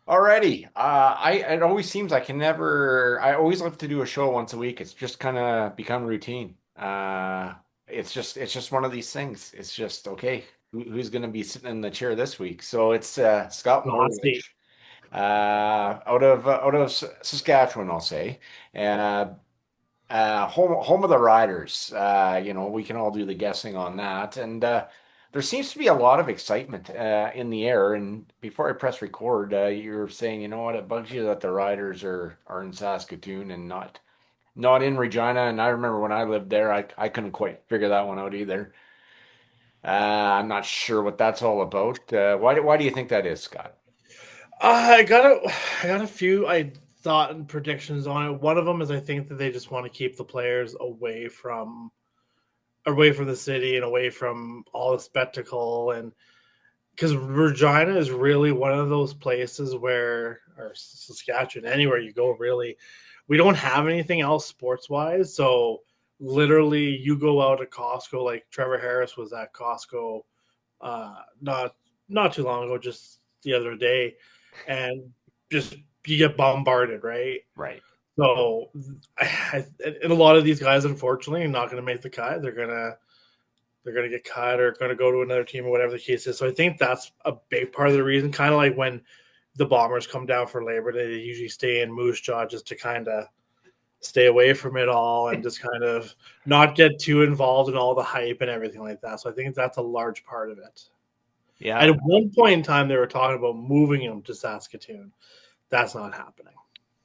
Alrighty. It always seems I can never. I always love to do a show once a week. It's just kind of become routine. It's just one of these things. It's just okay. Who's going to be sitting in the chair this week? So it's Scott The hot seat. Morlidge, out of Saskatchewan, I'll say, and home of the Riders. We can all do the guessing on that, and there seems to be a lot of excitement in the air. And before I press record, you're saying, you know what, it bugs you that the Riders are in Saskatoon and not in Regina. And I remember when I lived there, I couldn't quite figure that one out either. I'm not sure what that's all about. Why do you think that is, Scott? I got a few I thought and predictions on it. One of them is I think that they just want to keep the players away from the city and away from all the spectacle, and because Regina is really one of those places where, or Saskatchewan, anywhere you go, really, we don't have anything else sports wise. So literally, you go out at Costco, like Trevor Harris was at Costco, not too long ago, just the other day, and just you get bombarded, right? Right. So, and a lot of these guys, unfortunately, are not going to make the cut. They're gonna get cut or going to go to another team or whatever the case is. So I think that's a big part of the reason. Kind of like when the Bombers come down for Labor Day, they usually stay in Moose Jaw just to kind of stay away from it all and just kind of not get too involved in all the hype and everything like that. So I think that's a large part of it. Yeah. And at one point in time, they were talking about moving him to Saskatoon. That's not happening.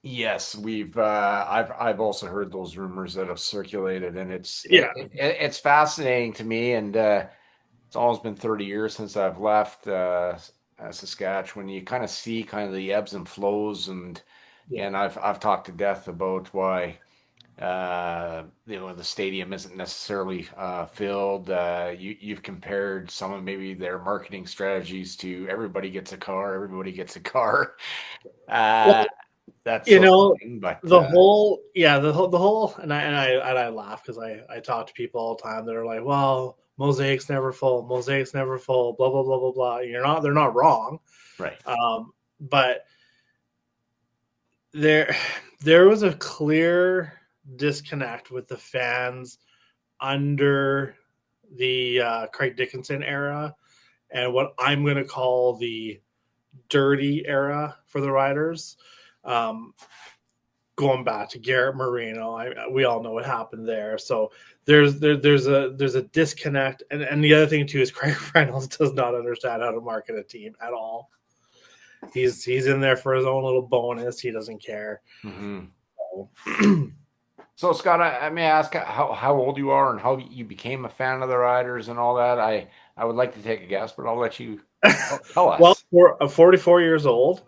Yes, I've also heard those rumors that have circulated, and Yeah, it's fascinating to me. And it's almost been 30 years since I've left Saskatchewan. You kind of see kind of the ebbs and flows, and yeah. I've talked to death about why the stadium isn't necessarily filled. You've compared some of maybe their marketing strategies to everybody gets a car, everybody gets a car. Uh, Well, that you sort of know, thing, but the whole, and I laugh because I talk to people all the time that are like, well, mosaic's never full, blah blah blah blah blah. They're not wrong. right. But there there was a clear disconnect with the fans under the Craig Dickinson era and what I'm going to call the dirty era for the Riders. Um, Going back to Garrett Marino, we all know what happened there. So there's a disconnect, and the other thing too is Craig Reynolds does not understand how to market a team at all. He's in there for his own little bonus. He doesn't care. Hmm. So, So Scott, I may ask how old you are and how you became a fan of the Riders and all that. I would like to take a guess, but I'll let you tell well, us. we're 44 years old,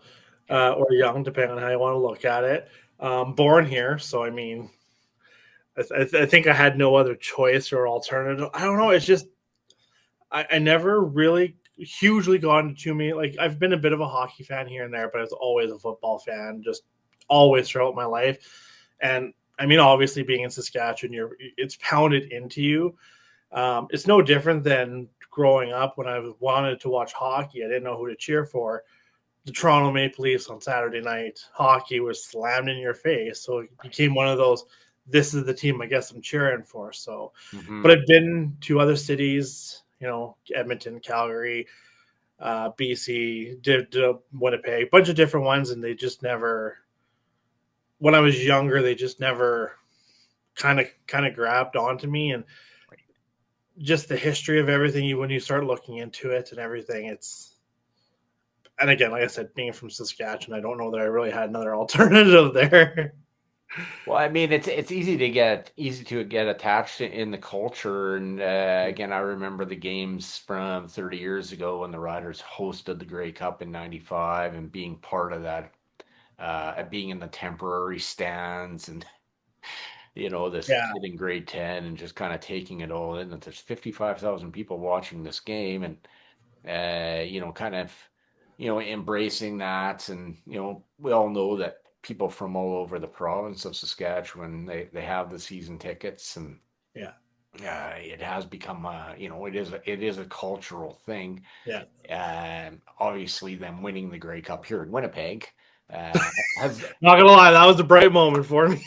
Okay. or young, depending on how you want to look at it. Born here, so I mean, I think I had no other choice or alternative. I don't know. It's just I never really hugely got into me. Like I've been a bit of a hockey fan here and there, but I was always a football fan, just always throughout my life. And I mean, obviously, being in Saskatchewan, it's pounded into you. It's no different than growing up when I wanted to watch hockey. I didn't know who to cheer for. The Toronto Maple Leafs on Saturday night, hockey was slammed in your face. So it became one of those, this is the team I guess I'm cheering for. So, but Hmm. I've been to other cities, Edmonton, Calgary, BC, Winnipeg, a bunch of different ones, and they just never, when I was younger, they just never kind of grabbed onto me. And just the history of everything, when you start looking into it and everything, and again, like I said, being from Saskatchewan, I don't know that I really had another alternative there. Well, I mean, it's easy to get attached in the culture, and again, I remember the games from 30 years ago when the Riders hosted the Grey Cup in '95 and being part of that, being in the temporary stands and this Yeah, kid in grade 10 and just kind of taking it all in that there's 55,000 people watching this game and kind of embracing that. And we all know that people from all over the province of Saskatchewan, they have the season tickets. And yeah. it has become it is a cultural thing. Yeah. Obviously, them winning the Grey Cup here in Winnipeg has Not gonna lie, that was a bright moment for me.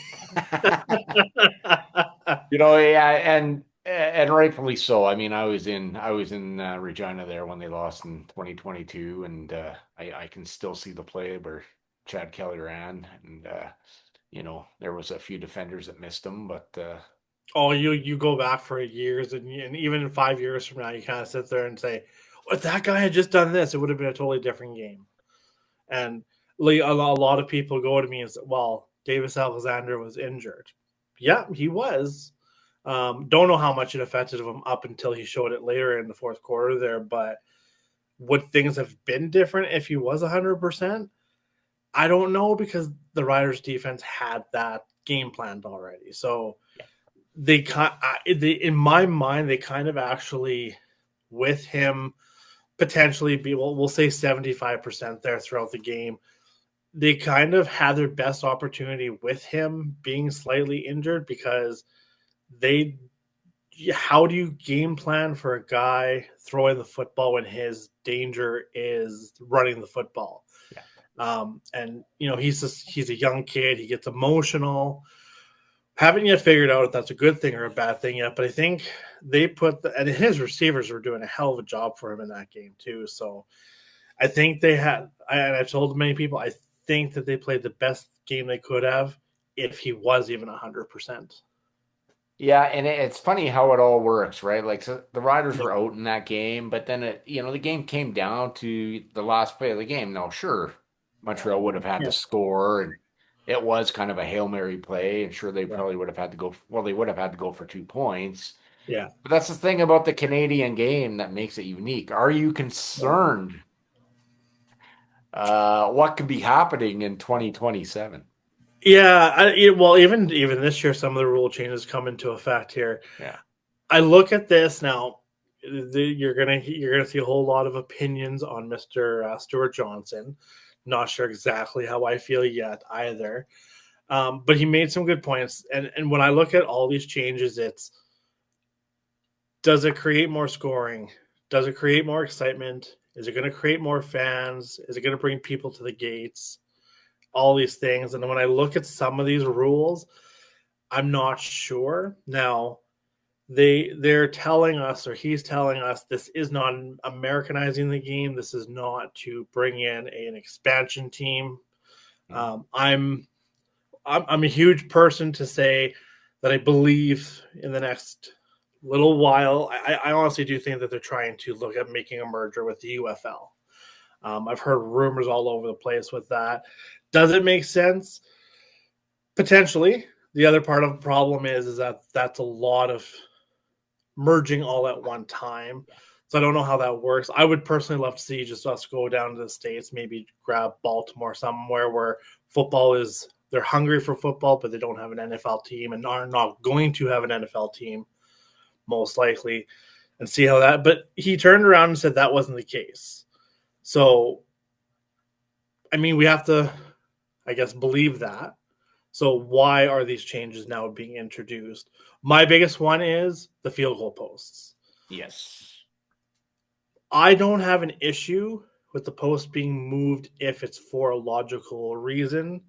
yeah, and rightfully so. I mean, I was in Regina there when they lost in 2022, and I can still see the play where Chad Kelly ran, and there was a few defenders that missed him, but Oh, you go back for years, and even in 5 years from now, you kind of sit there and say, "If that guy had just done this, it would have been a totally different game." And like a lot of people go to me and say, "Well, Davis Alexander was injured." Yeah, he was. Don't know how much it affected him up until he showed it later in the fourth quarter there. But would things have been different if he was 100%? I don't know because the Riders' defense had that game planned already. So yeah, in my mind, they kind of actually with him potentially be we'll say 75% there throughout the game. They kind of had their best opportunity with him being slightly injured because they how do you game plan for a guy throwing the football when his danger is running the football? yeah. And he's a young kid. He gets emotional. Haven't yet figured out if that's a good thing or a bad thing yet. But I think they and his receivers were doing a hell of a job for him in that game too. So I think they had. And I've told many people I think that they played the best game they could have if he was even 100%. Yeah, and it's funny how it all works, right? Like, so the Riders Yeah, were out in that game, but then the game came down to the last play of the game. Now, sure, Montreal would have had yeah, to score, and it was kind of a Hail Mary play, and sure, they yeah, probably would have had to go. Well, they would have had to go for 2 points. yeah. But that's the thing about the Canadian game that makes it unique. Are you concerned what could be happening in 2027? Yeah, well, even this year, some of the rule changes come into effect here. Yeah. I look at this now. You're gonna see a whole lot of opinions on Mister Stuart Johnson. Not sure exactly how I feel yet either, but he made some good points. And when I look at all these changes, it's does it create more scoring? Does it create more excitement? Is it going to create more fans? Is it going to bring people to the gates? All these things. And when I look at some of these rules, I'm not sure. Now, they're telling us, or he's telling us, this is not Americanizing the game. This is not to bring in an expansion team. Mhm. I'm a huge person to say that I believe in the next little while. I honestly do think that they're trying to look at making a merger with the UFL. I've heard rumors all over the place with that. Does it make sense? Potentially. The other part of the problem is that that's a lot of merging all at one time. So I don't know how that works. I would personally love to see just us go down to the States, maybe grab Baltimore somewhere where football is they're hungry for football, but they don't have an NFL team and are not going to have an NFL team, most likely, and see how that. But he turned around and said that wasn't the case. So I mean, we have to, I guess, believe that. So why are these changes now being introduced? My biggest one is the field goal posts. Yes. I don't have an issue with the post being moved if it's for a logical reason,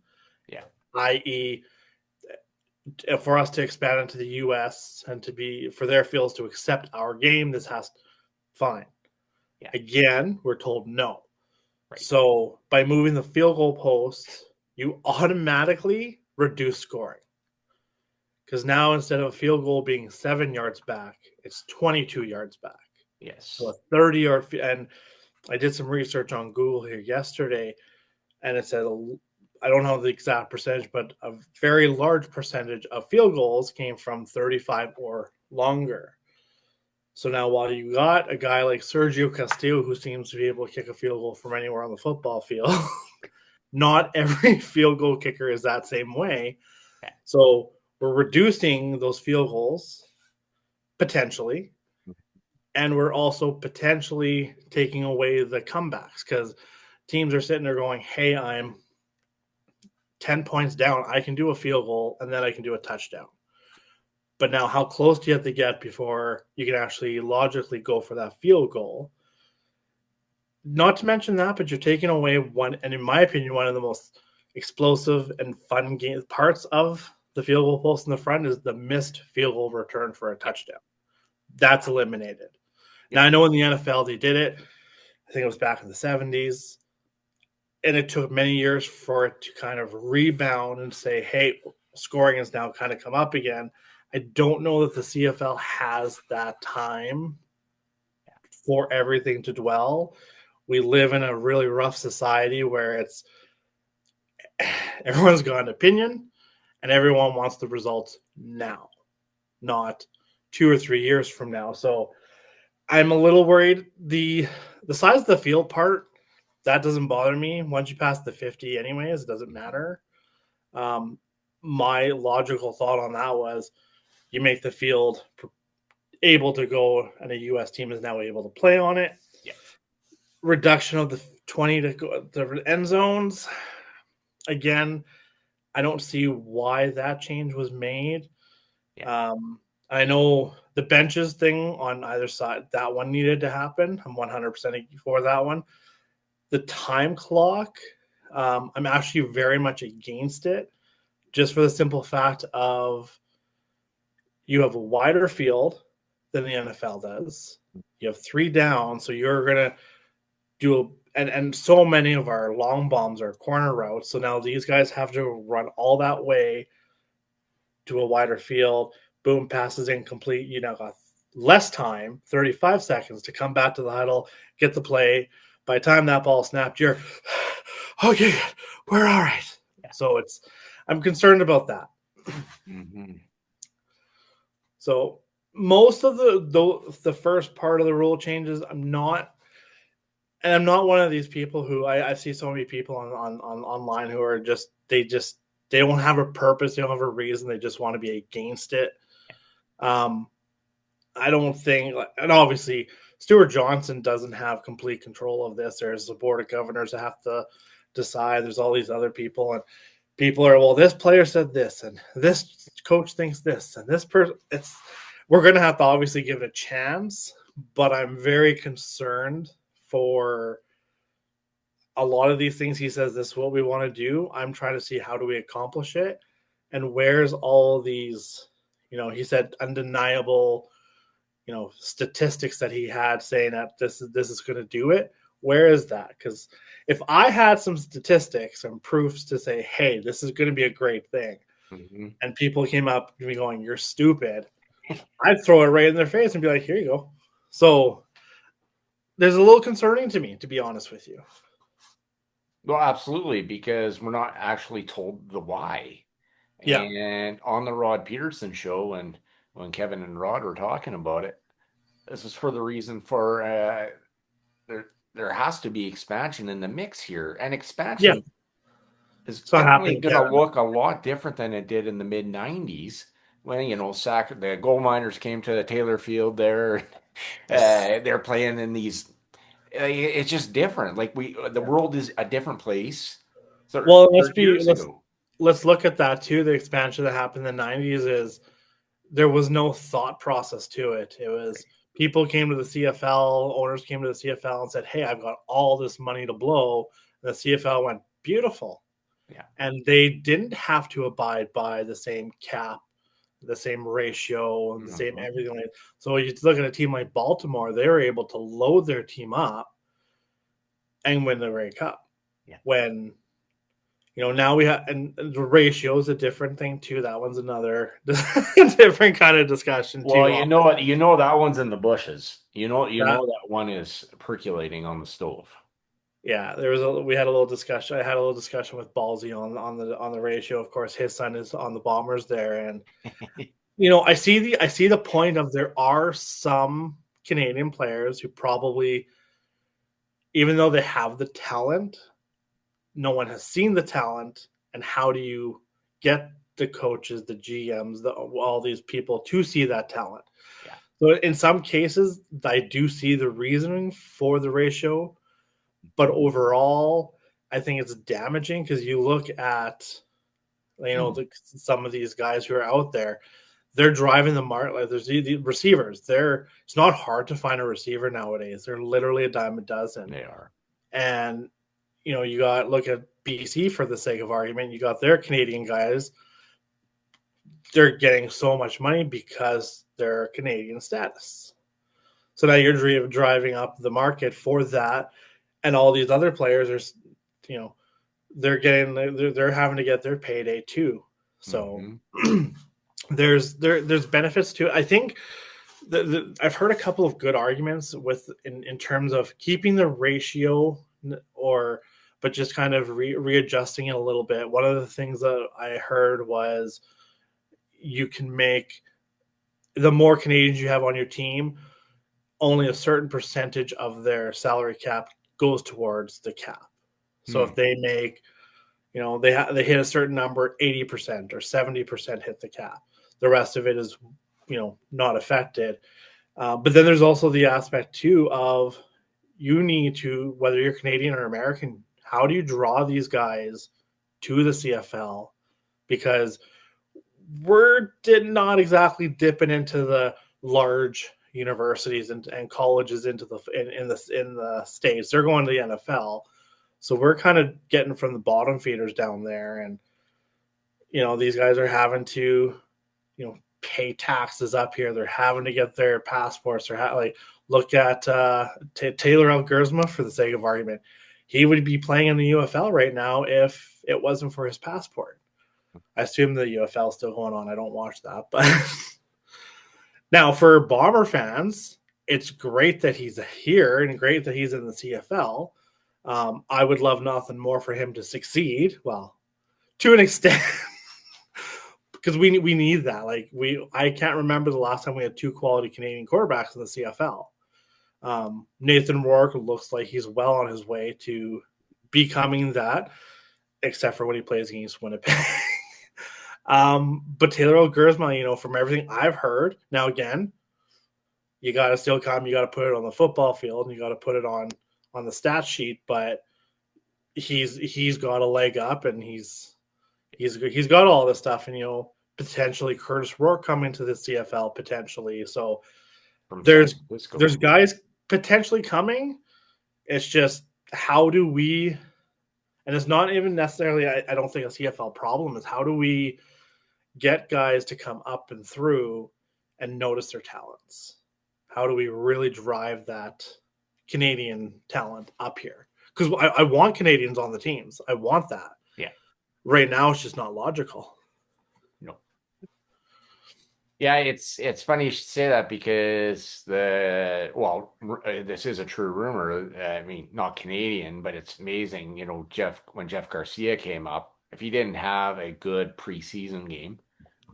Yeah. i.e., for us to expand into the U.S. and to be for their fields to accept our game. This has fine. Yeah. Again, we're told no. Right. So by moving the field goal posts, you automatically reduce scoring because now instead of a field goal being 7 yards back, it's 22 yards back. So a Yes. 30-yard and I did some research on Google here yesterday, and it said I don't know the exact percentage, but a very large percentage of field goals came from 35 or longer. So now, while you got a guy like Sergio Castillo who seems to be able to kick a field goal from anywhere on the football field, not every field goal kicker is that same way. Yeah. So we're reducing those field goals potentially, and we're also potentially taking away the comebacks because teams are sitting there going, "Hey, I'm 10 points down. I can do a field goal and then I can do a touchdown." But now, how close do you have to get before you can actually logically go for that field goal? Not to mention that, but you're taking away one, and in my opinion, one of the most explosive and fun parts of the field goal post in the front is the missed field goal return for a Yeah. touchdown. That's eliminated. Yeah. Now, I know in the NFL they did it. I think it was back in the 70s. And it took many years for it to kind of rebound and say, hey, scoring has now kind of come up again. I don't know that the CFL has that time for everything to dwell. We live in a really rough society where it's everyone's got an opinion and everyone wants the results now, not 2 or 3 years from now. So I'm a little worried. The size of the field part, that doesn't bother me. Once you pass the 50 anyways, it doesn't matter. Um, my logical thought on that was you make the field able to go, and a U.S. team is now able to play on it. Yeah. Reduction of the 20 to go the end zones. Again, I don't see why that change was made. Yeah. Um, I know the benches thing on either side, that one needed to happen. I'm 100% for that one. The time clock, I'm actually very much against it, just for the simple fact of you have a wider field than the NFL does. You have 3 down, so you're gonna do and so many of our long bombs are corner routes. So now these guys have to run all that way to a wider field. Boom, passes incomplete. You now got less time, 35 seconds to come back to the huddle, get the play. By the time that ball snapped, you're okay, we're all right. Yeah. So I'm concerned about that. Mm-hmm. So most of the first part of the rule changes, I'm not, and I'm not one of these people who I see so many people on online who are they don't have a purpose, they don't have a reason, they just want to be against it. Um, I don't think, and obviously Stuart Johnson doesn't have complete control of this. There's a board of governors that have to decide. There's all these other people, and people are, well, this player said this, and this coach thinks this, and this person. We're going to have to obviously give it a chance, but I'm very concerned for a lot of these things. He says this is what we want to do. I'm trying to see how do we accomplish it, and where's all these. He said undeniable statistics that he had saying that this is going to do it. Where is that? Because if I had some statistics and proofs to say, hey, this is going to be a great thing, Mm-hmm. and people came up to me going, you're stupid, I'd throw it right in their face and be like, here you go. So there's a little concerning to me, to be honest with you. Well, absolutely, because we're not actually told the why. Yeah. And on the Rod Peterson show, and when Kevin and Rod were talking about it, this is for the reason for there has to be expansion in the mix here, and Yeah. expansion is It's not definitely happening in going to Canada. look a lot different than it did in the mid '90s when the gold miners came to the Taylor Field there. They're playing in these. It's just different. Like the world is a different place. Well, 30 years ago. let's look at that too. The expansion that happened in the 90s is there was no thought process to it. It was people came to the CFL, owners came to the CFL and said, hey, I've got all this money to blow. And the CFL went, beautiful. Yeah. And they didn't have to abide by the same cap, the same ratio, and the same Mhm. everything. So you look at a team like Baltimore, they were able to load their team up and win the Ray Cup. Yeah. When now we have, and the ratio is a different thing too. That one's another different kind of discussion Well, too. you know what? You know that one's in the bushes. You That know that one is percolating on the stove. Yeah, we had a little discussion. I had a little discussion with Ballsy on the ratio. Of course, his son is on the Bombers there, and I see the point of there are some Canadian players who probably, even though they have the talent, no one has seen the talent, and how do you get the coaches, the GMs, all these people to see that talent? Yeah. So in some cases, I do see the reasoning for the ratio, but overall, I think it's damaging because you look at some of these guys who are out there, they're driving the market. Like there's the receivers. It's not hard to find a receiver nowadays. They're literally a dime a dozen. They are. And you got look at BC for the sake of argument. You got their Canadian guys. They're getting so much money because they're Canadian status. So now you're driving up the market for that, and all these other players are, they're having to get their payday too. So Mm-hmm. there's benefits to it. I think I've heard a couple of good arguments in terms of keeping the ratio but just kind of readjusting it a little bit. One of the things that I heard was you can make the more Canadians you have on your team, only a certain percentage of their salary cap goes towards the cap. So if they make, they hit a certain number, 80% or 70% hit the cap. The rest of it is, not affected. But then there's also the aspect too of you need to, whether you're Canadian or American, how do you draw these guys to the CFL? Because we're not exactly dipping into the large universities and colleges into in the states. They're going to the NFL, so we're kind of getting from the bottom feeders down there, and these guys are having to pay taxes up here. They're having to get their passports. They're look at Taylor Algersma for the sake of argument. He would be playing in the UFL right now if it wasn't for his passport. I assume the UFL is still going on. I don't watch that, but now for Bomber fans, it's great that he's here and great that he's in the CFL. I would love nothing more for him to succeed. Well, to an extent, because we need that. I can't remember the last time we had two quality Canadian quarterbacks in the CFL. Nathan Rourke looks like he's well on his way to becoming that, except for when he plays against Winnipeg. But Taylor Algersma, from everything I've heard, now again, you got to still come, you got to put it on the football field, and you got to put it on the stat sheet. But he's got a leg up, and he's got all this stuff, and potentially Curtis Rourke coming to the CFL potentially. So From San there's Francisco. guys potentially coming. It's just how do we, and it's not even necessarily I don't think a CFL problem is how do we get guys to come up and through and notice their talents? How do we really drive that Canadian talent up here? Because I want Canadians on the teams. I want that. Yeah. Right now, it's just not logical. No. Yeah, it's funny you should say that because this is a true rumor. I mean, not Canadian, but it's amazing. When Jeff Garcia came up, if he didn't have a good preseason game,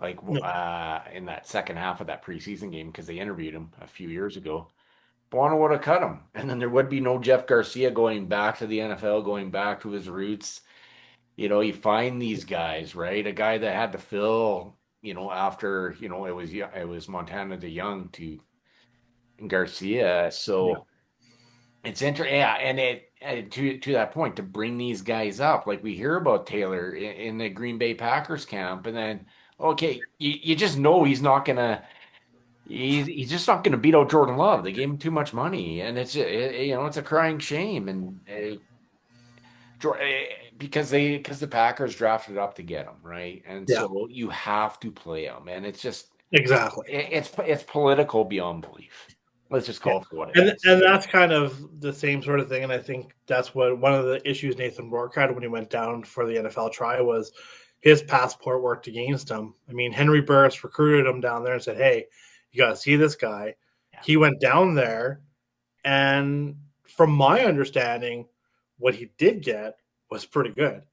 No. in that second half of that preseason game, because they interviewed him a few years ago, Bono would have cut him, and then there would be no Jeff Garcia going back to the NFL, going back to his roots. You find these guys, right? A guy that had to fill, after, it was Montana de Young to Garcia. Yeah. So it's interesting. Yeah. And to that point, to bring these guys up, like we hear about Taylor in the Green Bay Packers camp, and then, okay, you just know he's just not gonna beat out Jordan Love. They gave him too much money, and it's a crying shame. And because the Packers drafted up to get him, right? And Yeah. so you have to play him, and it's just Exactly. it's political beyond belief. Let's just Yeah. call it for what it And is. that's kind of the same sort of thing. And I think that's what one of the issues Nathan Rourke had when he went down for the NFL try was his passport worked against him. I mean, Henry Burris recruited him down there and said, "Hey, you got to see this guy." Yeah. He went down there, and from my understanding, what he did get was pretty good.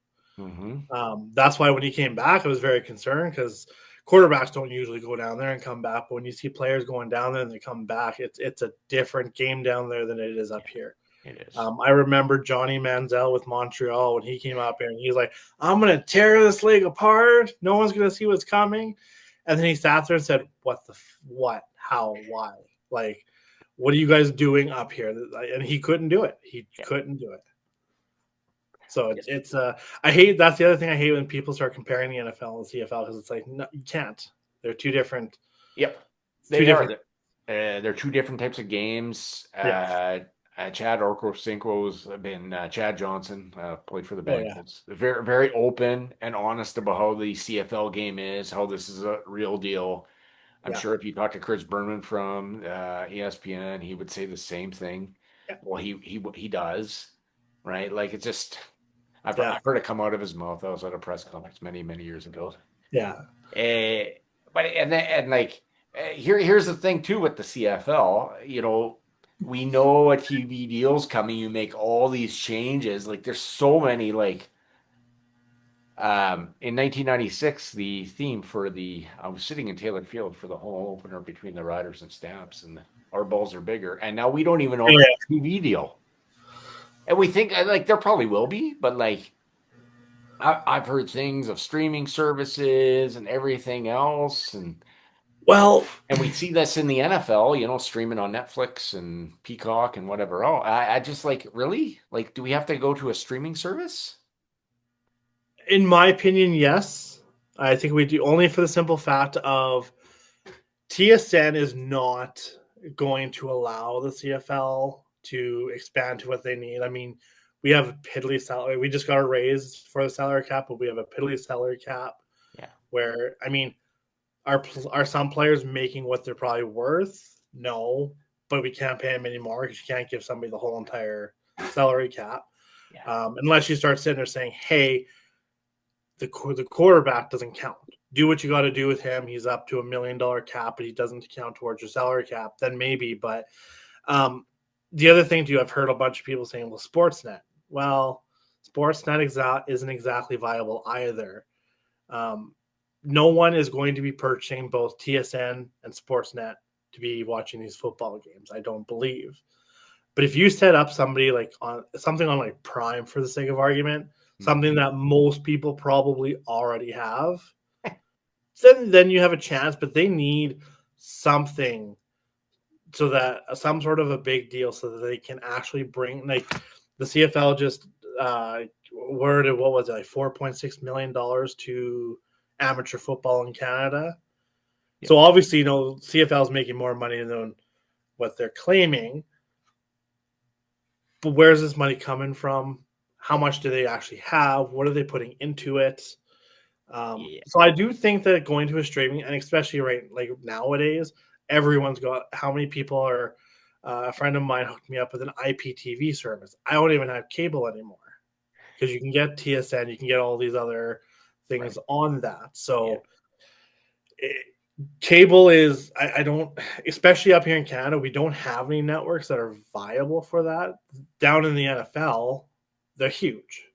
That's why when he came back, I was very concerned because quarterbacks don't usually go down there and come back. But when you see players going down there and they come back, it's a different game down there than it is up here. It is. I remember Johnny Manziel with Montreal when he came out there and he's like, "I'm going to tear this league apart. No one's going to see what's coming." And then he sat there and said, what, how, why? Like, what are you guys doing up here? And he couldn't do it. He couldn't do it. So it's I hate, that's the other thing I hate when people start comparing the NFL and CFL because it's like, no, you can't. They're two different Yep, It's two they are. different. They're two different types of games. Yeah. Chad Okocinco's been Chad Johnson, played for the Oh yeah. Bengals. Very, very open and honest about how the CFL game is, how this is a real deal. I'm Yeah. sure if you talk to Chris Berman from ESPN, he would say the same thing. Yeah. Well, he does, right? Like it's just Yeah. I've heard it come out of his mouth. I was at a press conference many many years ago. Yeah. Uh, but and like here's the thing too with the CFL, we know a TV deal's coming. You make all these changes. Like there's so many in 1996, the theme for I was sitting in Taylor Field for the home opener between the Riders and Stamps, and our balls are bigger. And now we don't even know if Yeah. there's a TV deal. And we think like there probably will be, but like I've heard things of streaming services and everything else, Well, and we see this in the NFL, streaming on Netflix and Peacock and whatever. Oh, I just like really like, do we have to go to a streaming service? in my opinion, yes. I think we do only for the simple fact of TSN is not going to allow the CFL to expand to what they need. I mean, we have a piddly salary. We just got a raise for the salary cap, but we have a piddly salary cap Yeah, where, I mean, are some players making what they're probably worth? No, but we can't pay them anymore because you can't give somebody the whole entire salary cap yeah, unless you start sitting there saying, "Hey, the quarterback doesn't count. Do what you got to do with him. He's up to $1 million cap, but he doesn't count towards your salary cap." Then maybe, but um, the other thing too, I've heard a bunch of people saying, "Well, Sportsnet." Well, Sportsnet isn't exactly viable either. Um, no one is going to be purchasing both TSN and Sportsnet to be watching these football games. I don't believe. But if you set up somebody like on something on like Prime for the sake of argument, something mhm, that most people probably already have, then you have a chance. But they need something so that some sort of a big deal so that they can actually bring like the CFL just worded what was it like $4.6 million to amateur football in Canada. yep, So obviously, CFL is making more money than what they're claiming. But where's this money coming from? How much do they actually have? What are they putting into it? yeah, So I do think that going to a streaming, and especially right like nowadays, everyone's got. How many people are? A friend of mine hooked me up with an IPTV service. I don't even have cable anymore because you can get TSN, you can get all these other right, things on that. yeah, So cable is I don't, especially up here in Canada, we don't have any networks that are viable for that. Down in the NFL, they're huge.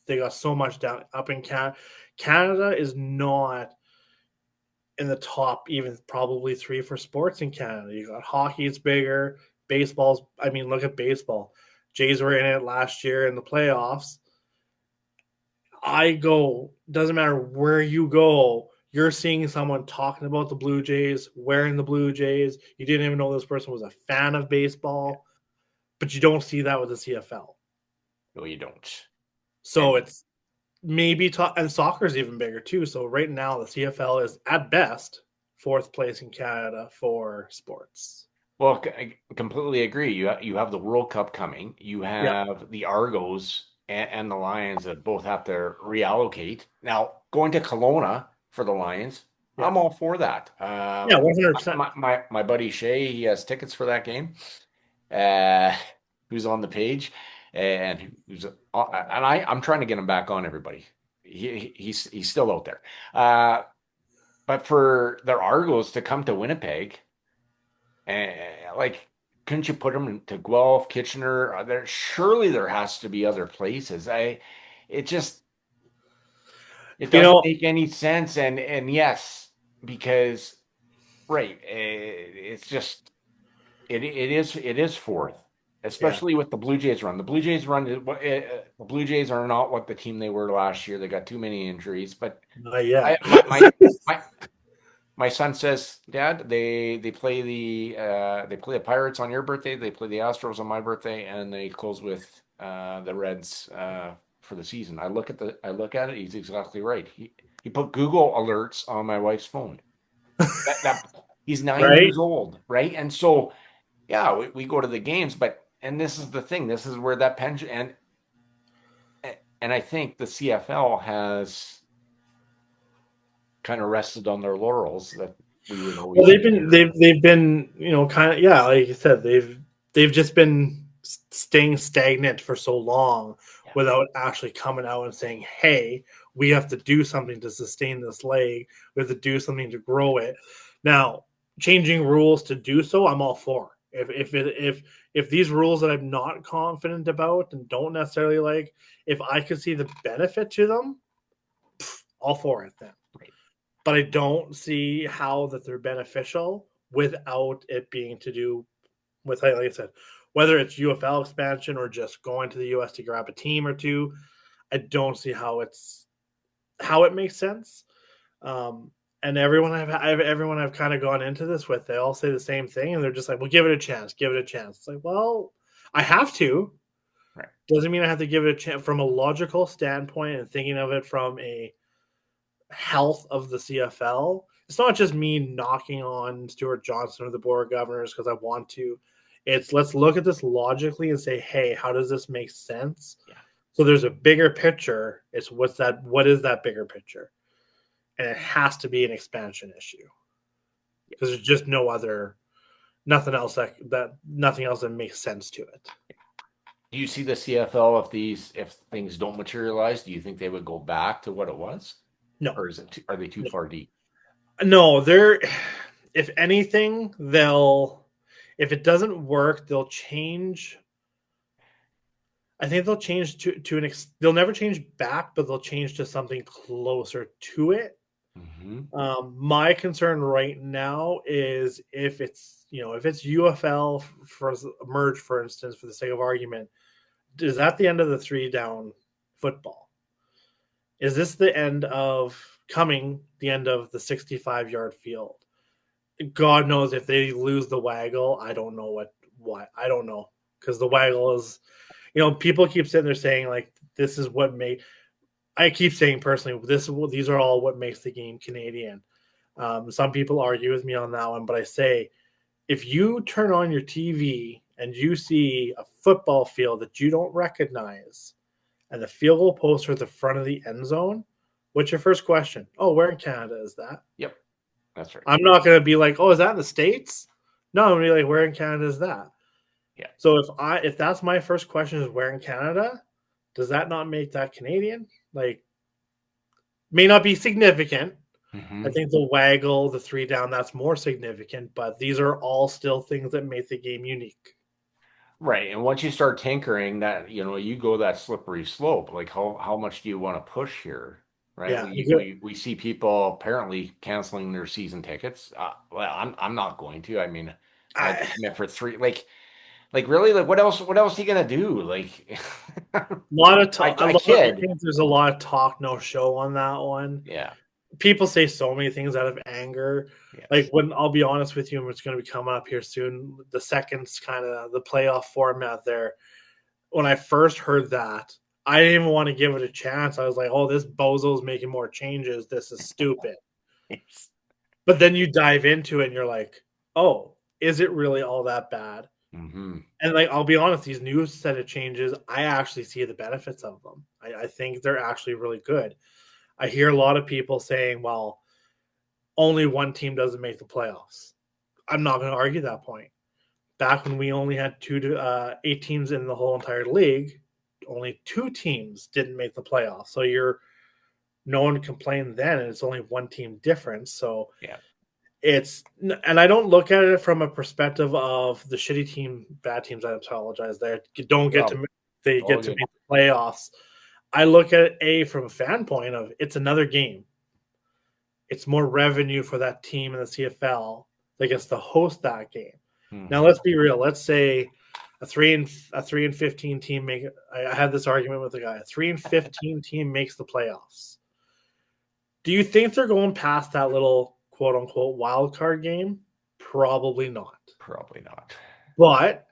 They got so much down up in Canada. Canada is not in the top even probably three for sports in Canada. You got hockey, it's bigger. Baseball's I mean, look at baseball. Jays were in it last year in the playoffs. I go, doesn't matter where you go, you're seeing someone talking about the Blue Jays, wearing the Blue Jays. You didn't even know this person was a fan of yeah. baseball, but you don't see that with the CFL. No, you don't. So And it's and soccer's even bigger too. So right now the CFL is at best fourth place in Canada for sports. well, I completely agree. You have the World Cup coming. You Yeah, have the Argos and the Lions that both have to reallocate. Now, going to Kelowna for the Lions, yeah, I'm all for that. yeah, 100%. My buddy Shay, he has tickets for that game. Uh, who's on the page, and I'm trying to get him back on. Everybody, he's still out there. But for their Argos to come to Winnipeg. Like, couldn't you put them into Guelph, Kitchener? Surely there has to be other places. It just, it You doesn't know, make any sense. And yes, because right, it's just it is fourth, yeah, especially with the Blue Jays run. The Blue Jays are not what the team they were last year. They got too many injuries. But not yet. I my son says, Dad, they play the Pirates on your birthday, they play the Astros on my birthday, and they close with the Reds for the season. I look at it, he's exactly right. He put Google alerts on my wife's phone. That he's 9 years right? old, right? And so yeah, we go to the games, but and this is the thing, this is where that pension and I think the CFL has kind of rested on their laurels that we would Well, always they've been hear. they've been kind of, yeah, like you said, they've just been staying stagnant for so long Yeah, without actually coming out and saying, "Hey, we have to do something to sustain this league. We have to do something to grow it." Now, changing rules to do so, I'm all for. If these rules that I'm not confident about and don't necessarily like, if I could see the benefit to them, all for it then. right. But I don't see how that they're beneficial without it being to do with, like I said, whether it's UFL expansion or just going to the US to grab a team or two. I don't see how it makes sense. Um, and everyone I've kind of gone into this with, they all say the same thing, and they're just like, "Well, give it a chance, give it a chance." It's like, well, I have to. Right. Doesn't mean I have to give it a chance from a logical standpoint and thinking of it from a health of the CFL. It's not just me knocking on Stuart Johnson or the board of governors because I want to. It's let's look at this logically and say, hey, how does this make sense? Yeah. So there's a bigger picture. It's what is that bigger picture? And it has to be an expansion issue because there's just nothing else that makes sense to it. Do you see the CFL if things don't materialize, do you think they would go back to what it was? No, Or are they too no, far deep? no. They're if anything, they'll if it doesn't work, they'll change. I think they'll change they'll never change back, but they'll change to something closer to it. Hmm. My concern right now is if it's UFL for merge, for instance, for the sake of argument, is that the end of the three down football? Is this the end of the 65-yard field? God knows if they lose the waggle, I don't know what I don't know because the waggle is, people keep sitting there saying like this is what made. I keep saying personally, these are all what makes the game Canadian. Some people argue with me on that one, but I say if you turn on your TV and you see a football field that you don't recognize, and the field goal posts are at the front of the end zone, what's your first question? Oh, where in Canada is that? Yep, that's right. I'm not going to be like, oh, is that in the States? No, I'm going to be like, where in Canada is that? Yeah. So if that's my first question is where in Canada, does that not make that Canadian? Like, may not be significant. I Hmm. think the waggle, the three down, that's more significant, but these are all still things that make the game unique. Right. And once you start tinkering that, you go that slippery slope. Like how much do you want to push here? Right. Yeah, We see people apparently canceling their season tickets. Well, I'm not going to. I mean, I had to I, commit for three. Like really, like what else are you gonna do? Like lot of talk. a I kid. think there's a lot of talk, no show on that one. Yeah. People say so many things out of anger. Like Yes. when I'll be honest with you, and it's going to be coming up here soon. The seconds, kind of the playoff format there. When I first heard that, I didn't even want to give it a chance. I was like, "Oh, this bozo's making more changes. This is stupid." Yes. But then you dive into it, and you're like, "Oh, is it really all that bad?" Hmm. And like, I'll be honest, these new set of changes, I actually see the benefits of them. I think they're actually really good. I hear a lot of people saying, "Well, only one team doesn't make the playoffs." I'm not going to argue that point. Back when we only had 8 teams in the whole entire league, only 2 teams didn't make the playoffs. So no one complained then, and it's only one team difference. So Yeah. and I don't look at it from a perspective of the shitty team, bad teams. I apologize. Well, They all get to good. make the playoffs. I look at it from a fan point of it's another game. It's more revenue for that team in the CFL that gets to host that game. Now Hmm. let's be real. Let's say a 3-15 team make. I had this argument with a guy. A 3-15 team makes the playoffs. Do you think they're going past that little quote unquote wild card game? Probably not. Probably not. But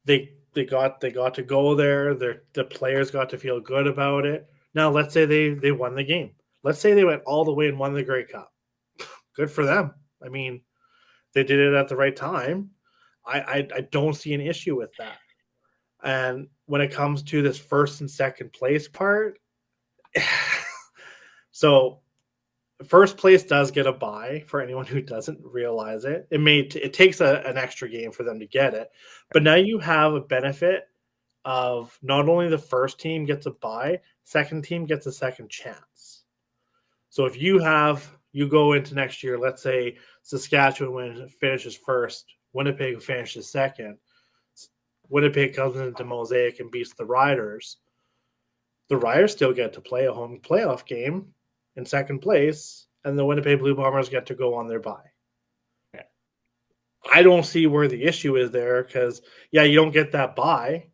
they got to go there. The players got to feel good about it. Now let's say they won the game. Let's say they went all the way and won the Grey Cup. Good for them. I mean, they did it at the right time. I don't see an issue with that. And when it comes to this first and second place part, so first place does get a bye for anyone who doesn't realize it. It takes an extra game for them to get it, but now you have a benefit of not only the first team gets a bye, second team gets a second chance. So if you go into next year, let's say Saskatchewan finishes first, Winnipeg finishes second, Winnipeg comes into Mosaic and beats the Riders. The Riders still get to play a home playoff game in second place, and the Winnipeg Blue Bombers get to go on their bye. Yeah. I don't see where the issue is there because you don't get that bye,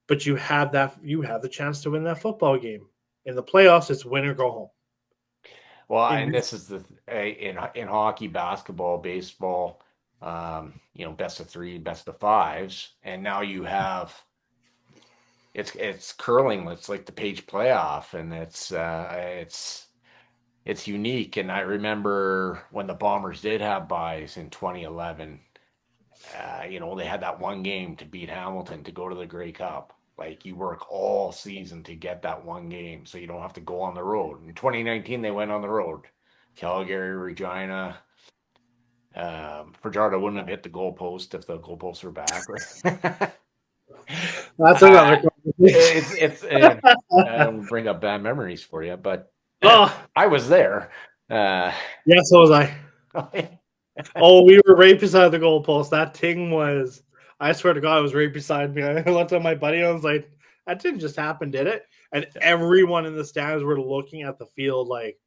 but you have the chance to win that football game. In the playoffs, it's win or go home. Well, and In this is in hockey, basketball, baseball, best of three, best of fives, and now you have it's curling. It's like the page playoff, and it's unique. And I remember when the Bombers did have buys in 2011. They had that one game to beat Hamilton to go to the Grey Cup. Like you work all season to get that one game, so you don't have to go on the road. In 2019, they went on the road. Calgary, Regina. Fajardo wouldn't have hit the goalpost if the goalposts were back. That's uh, another conversation. I'll bring up bad memories for you, but Oh, I was there. Uh, yes, so was I. Oh, we were right beside the goalpost. That thing was, I swear to God, it was right beside me. I looked at my buddy and I was like, that didn't just happen, did it? And everyone in the stands were looking at the field like,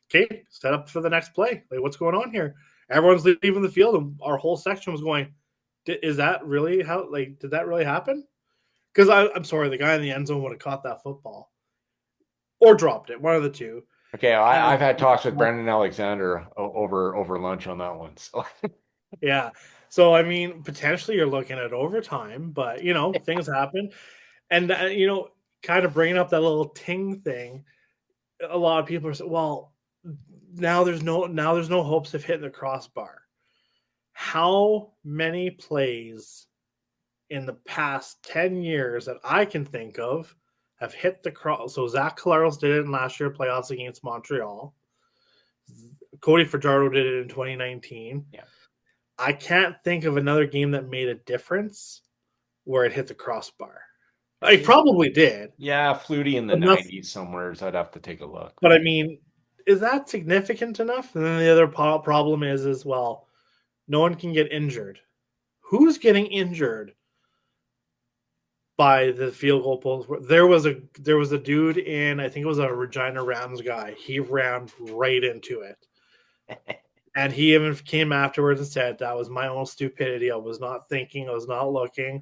okay, set up for the next play. Like, what's going on here? Everyone's leaving the field, and our whole section was going, is that really how, like, did that really happen? Because I'm sorry, the guy in the end zone would have caught that football or dropped it, one of the two. okay, And I've had talks with Brendan Alexander over lunch on that one. So yeah. So I mean, potentially you're looking at overtime, but things happen, and kind of bringing up that little ting thing. A lot of people are saying, "Well, now there's no hopes of hitting the crossbar." How many plays in the past 10 years that I can think of have hit the cross? So Zach Collaros did it in last year playoffs against Montreal. Cody Fajardo did it in 2019. yeah. I can't think of another game that made a difference where it hit the crossbar. I probably did, Yeah, Flutie in the but nothing. 90s somewhere. So I'd have to take a look. But I mean, is that significant enough? And then the other problem is well, no one can get injured. Who's getting injured by the field goal post? There was a dude in, I think it was a Regina Rams guy. He ran right into it. And he even came afterwards and said, that was my own stupidity. I was not thinking. I was not looking.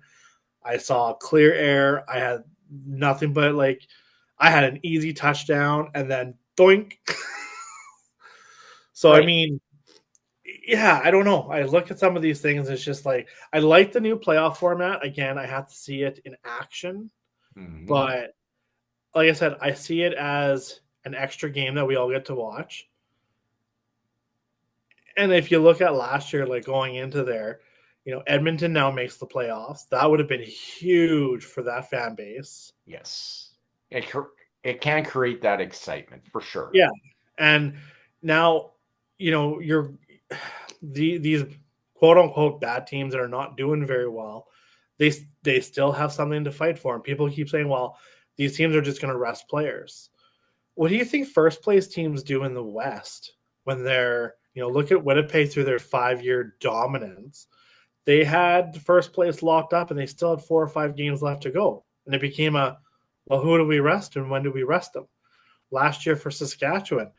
I saw clear air. I had nothing but I had an easy touchdown and then doink. So, I Right. mean, yeah, I don't know. I look at some of these things. It's just like, I like the new playoff format. Again, I have to see it in action. Hmm. But like I said, I see it as an extra game that we all get to watch. And if you look at last year, like going into there, Edmonton now makes the playoffs. That would have been huge for that fan base. Yes. It, it can create that excitement for sure. Yeah. And now, you're these quote unquote bad teams that are not doing very well, they still have something to fight for. And people keep saying, well, these teams are just going to rest players. What do you think first place teams do in the West when they're, look at Winnipeg through their 5-year dominance? They had first place locked up and they still had 4 or 5 games left to go. And it became well, who do we rest and when do we rest them? Last year for Saskatchewan,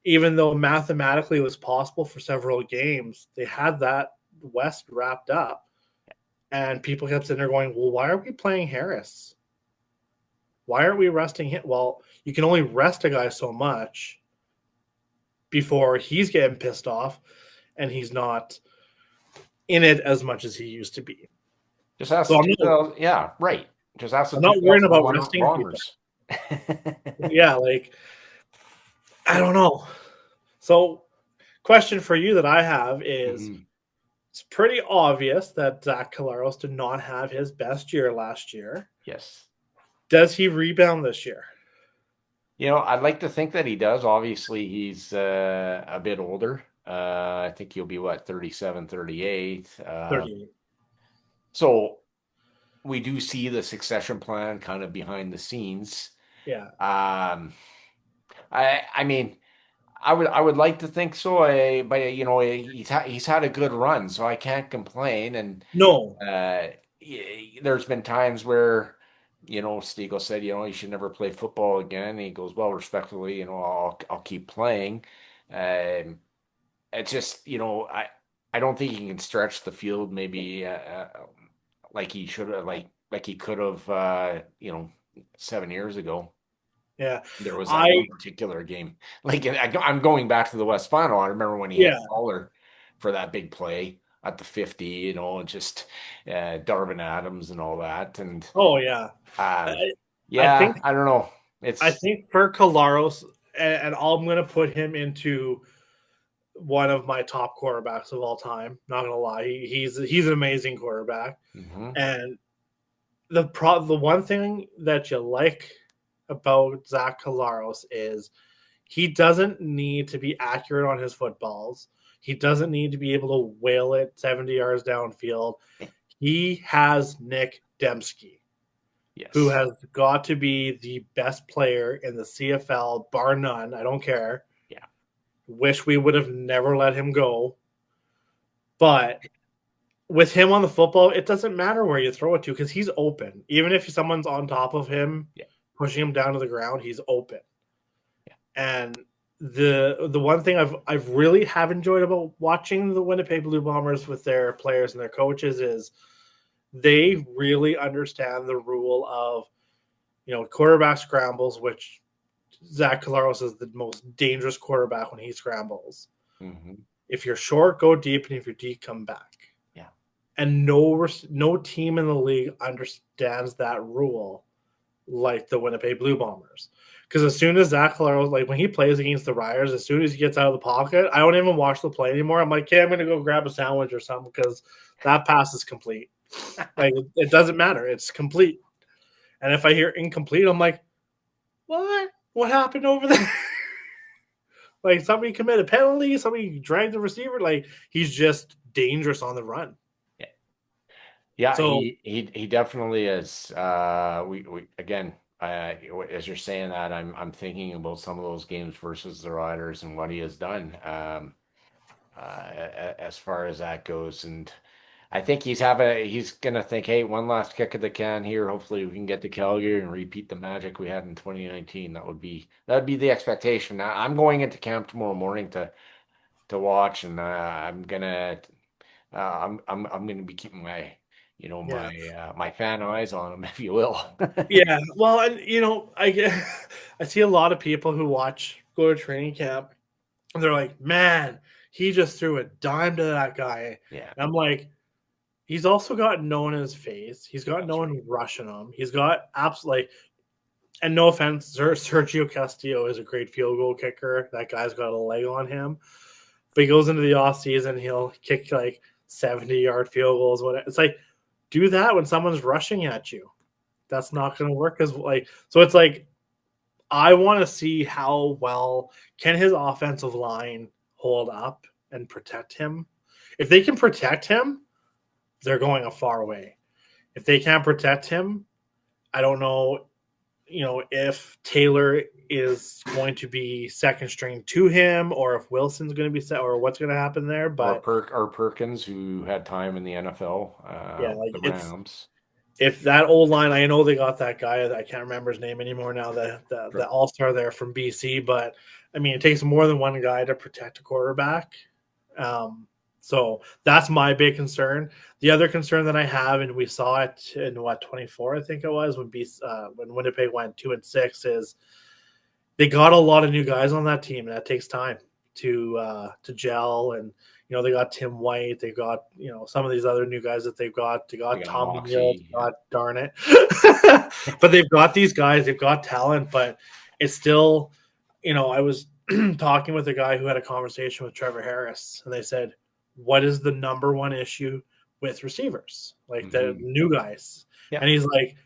even though mathematically it was possible for several games, they had that West wrapped up. And people kept sitting there going, well, why are we playing Harris? Why aren't we resting him? Well, you can only rest a guy so much before he's getting pissed off and he's not in it as much as he used to be. Just ask So the I'm not, 2000. Yeah, right. Just ask the I'm not worrying about 2001 resting people. Bombers. Yeah, I don't know. So question for you that I have is Mhm. it's pretty obvious that Zach Collaros did not have his best year last year. Yes. Does he rebound this year? I'd like to think that he does. Obviously, he's a bit older. I think he'll be what, 37, 38. 38. So we do see the succession plan kind of behind the scenes. Yeah. Um, I mean, I would like to think so. But he's had a good run, so I can't complain. And No. uh, there's been times where Stiegel said he should never play football again. And he goes, well, respectfully, I'll keep playing. Um, it's just I don't think he can stretch the field maybe like he should have like he could have 7 years ago. Yeah. There was that I one particular game. Like I'm going back to the West Final. I remember when he hit yeah. Lawler for that big play at the 50, and just Darvin Adams and all that. And Oh yeah. um, I, I yeah, think I don't know. I It's think for Collaros, and I'm going to put him into one of my top quarterbacks of all time. Not gonna lie, he's an amazing quarterback. mhm, And the one thing that you like about Zach Collaros is he doesn't need to be accurate on his footballs. He doesn't need to be able to whale it 70 yards downfield. He has Nick Dembski, who yes, has got to be the best player in the CFL, bar none. I don't care. yeah, Wish we would have never let him go. But with him on the football, it doesn't matter where you throw it to because he's open. Even if someone's on top of him, yeah, pushing him down to the ground, he's open. yeah, And the one thing I've really have enjoyed about watching the Winnipeg Blue Bombers with their players and their coaches is they really understand the rule of quarterback scrambles, which Zach Collaros is the most dangerous quarterback when he scrambles. mhm, If you're short, go deep, and if you're deep, come back. yeah, And no team in the league understands that rule like the Winnipeg Blue Bombers. Because as soon as Zach Collaros, like when he plays against the Riders, as soon as he gets out of the pocket, I don't even watch the play anymore. I'm like, okay, I'm going to go grab a sandwich or something because that pass is complete. Like it doesn't matter; it's complete. And if I hear incomplete, I'm like, what? What happened over there? Like somebody committed a penalty, somebody dragged the receiver. Like he's just dangerous on the run. yeah. Yeah, So he definitely is. We again, as you're saying that, I'm thinking about some of those games versus the Riders and what he has done. As far as that goes. And I think he's gonna think, hey, one last kick of the can here. Hopefully we can get to Calgary and repeat the magic we had in 2019. That would be the expectation. Now, I'm going into camp tomorrow morning to watch, and I'm gonna be keeping yeah, my fan eyes on him, if you will. yeah. Well, and I get, I see a lot of people who go to training camp, and they're like, "Man, he just threw a dime to that guy." Yeah, And I'm like, he's also got no one in his face. He's got no that's right. one rushing him. He's got absolutely, and no offense, Sergio Castillo is a great field goal kicker. That guy's got a leg on him. But he goes into the off season, he'll kick like 70-yard field goals. Whatever. It's like, do that when someone's rushing at you. That's not going to work as like. So it's like I want to see how well can his offensive line hold up and protect him. If they can protect him, they're going a far way. If they can't protect him, I don't know, if Taylor is going to be second string to him or if Wilson's going to be set or what's going to happen there. But Or Perkins, who had time in the NFL yeah, with like the it's Rams. if that old line, I know they got that guy. I can't remember his name anymore now. The All Star there from BC, but I mean, it takes more than one guy to protect a quarterback. Um, so that's my big concern. The other concern that I have, and we saw it in 24, I think it was when Winnipeg went 2-6, is they got a lot of new guys on that team, and that takes time to gel. And they got Tim White, they got some of these other new guys that they've got. They They got got Tommy Neal. Moxie. Yeah. God darn it! But they've got these guys. They've got talent, but it's still. I was talking with a guy who had a conversation with Trevor Harris, and they said, "What is the number one issue with receivers, like the Hmm. new guys?" Yeah. And he's like,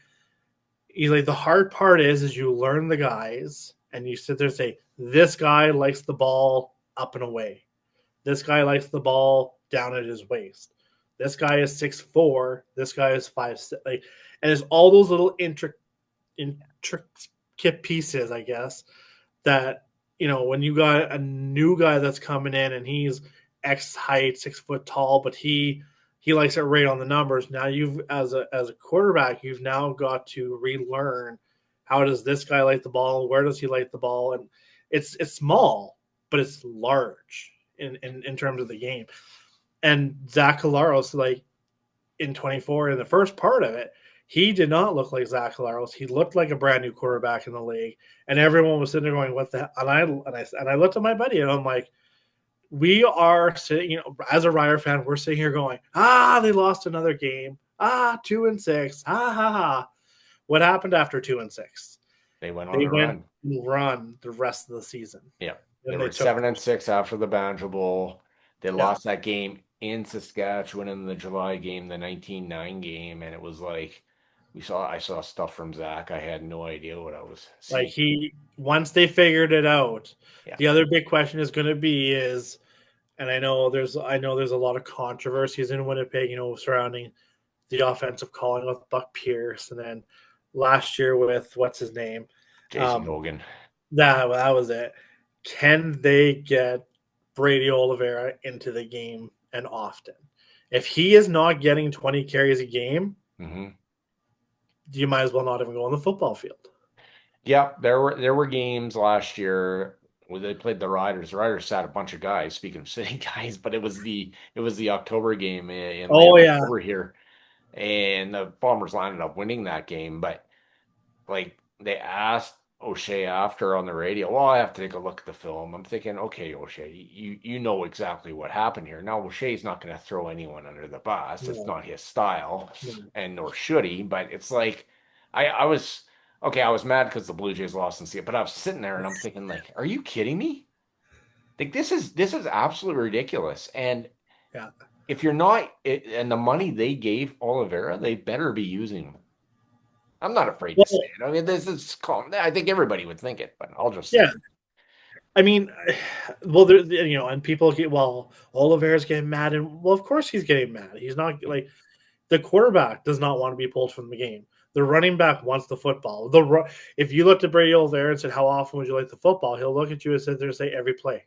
the hard part is you learn the guys, and you sit there and say, "This guy likes the ball up and away. This guy likes the ball down at his waist. This guy is 6'4". This guy is 5'6". Like, and it's all those little intricate pieces, I guess, that when you got a new guy that's coming in and he's X height, 6 foot tall, but he likes it right on the numbers. Now you've as a quarterback, you've now got to relearn how does this guy like the ball, where does he like the ball, and it's small, but it's large in terms of the game. And Zach Collaros, like in 24 in the first part of it, he did not look like Zach Collaros. He looked like a brand new quarterback in the league, and everyone was sitting there going, "What the hell?" And I looked at my buddy, and I'm like, "We are sitting, as a Rider fan, we're sitting here going, they lost another game. 2-6. Ha ha ha. What happened after 2-6? They went on They a went run. and run the rest of the season. Yeah. They Then they were took, 7-6 after the Banjo Bowl. They yeah, lost that game in Saskatchewan in the July game, the 19-9 game, and it was like I saw stuff from Zach. I had no idea what I was like seeing. once they figured it out, Yeah. the other big question is going to be is, and I know there's a lot of controversies in Winnipeg, surrounding the offensive calling with Buck Pierce, and then last year with what's his name, Jason um, Hogan. that was it. Can they get Brady Oliveira into the game and often? If he is not getting 20 carries a game, Hmm. you might as well not even go on the football field. Yeah, there were games last year where they played the Riders. The Riders sat a bunch of guys, speaking of sitting guys, but it was the October game in late Oh yeah, October here, and the Bombers ended up winning that game. But like they asked O'Shea after on the radio, well, I have to take a look at the film. I'm thinking, okay, O'Shea, you know exactly what happened here. Now O'Shea's not going to throw anyone under the bus. It's no, not his style, no. and nor should he. But it's like I was okay. I was mad because the Blue Jays lost in see it, but I was sitting there and I'm thinking, like, are you kidding me? Like this is absolutely ridiculous. And Yeah. if you're not, and the money they gave Oliveira, they better be using him. I'm not afraid to say Well, it. I mean, this is calm. I think everybody would think it, but I'll just say yeah. it. I mean, well, and people get, well, Oliveira's getting mad, and well, of course he's getting mad. He's not like the quarterback does not want to be pulled from the game. The running back wants the football. If you looked at Brady Oliveira and said, "How often would you like the football?" He'll look at you and sit there and say, "Every play."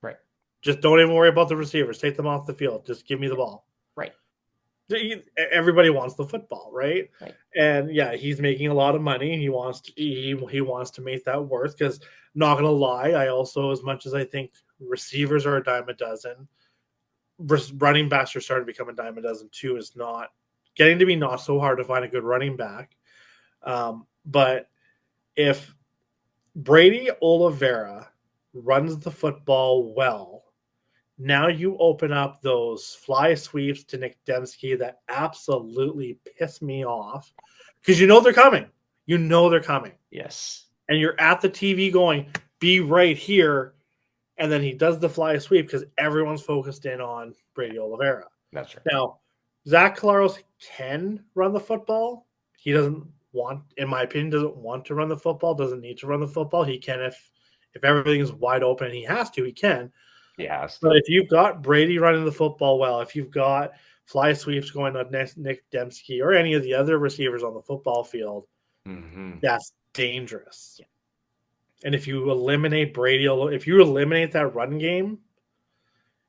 Right. Just don't even worry about the receivers. Take them off the field. Just give me the Yeah. ball. Right. Everybody wants the football, right? Right. And yeah, he's making a lot of money. He wants to make that worth because, not gonna lie, I also, as much as I think receivers are a dime a dozen, running backs are starting to become a dime a dozen too. Is not getting to be not so hard to find a good running back. But if Brady Oliveira runs the football well, now you open up those fly sweeps to Nick Dembski that absolutely piss me off because they're coming. They're coming. Yes. And you're at the TV going, be right here. And then he does the fly sweep because everyone's focused in on Yeah. Brady Oliveira. That's right. Now, Zach Collaros can run the football. He doesn't want, in my opinion, doesn't want to run the football, doesn't need to run the football. He can if everything is wide open and he has to, he can. He has to. But if you've got Brady running the football well, if you've got fly sweeps going on Nick Dembski or any of the other receivers on the football field, Hmm. that's dangerous. And if you eliminate that run game,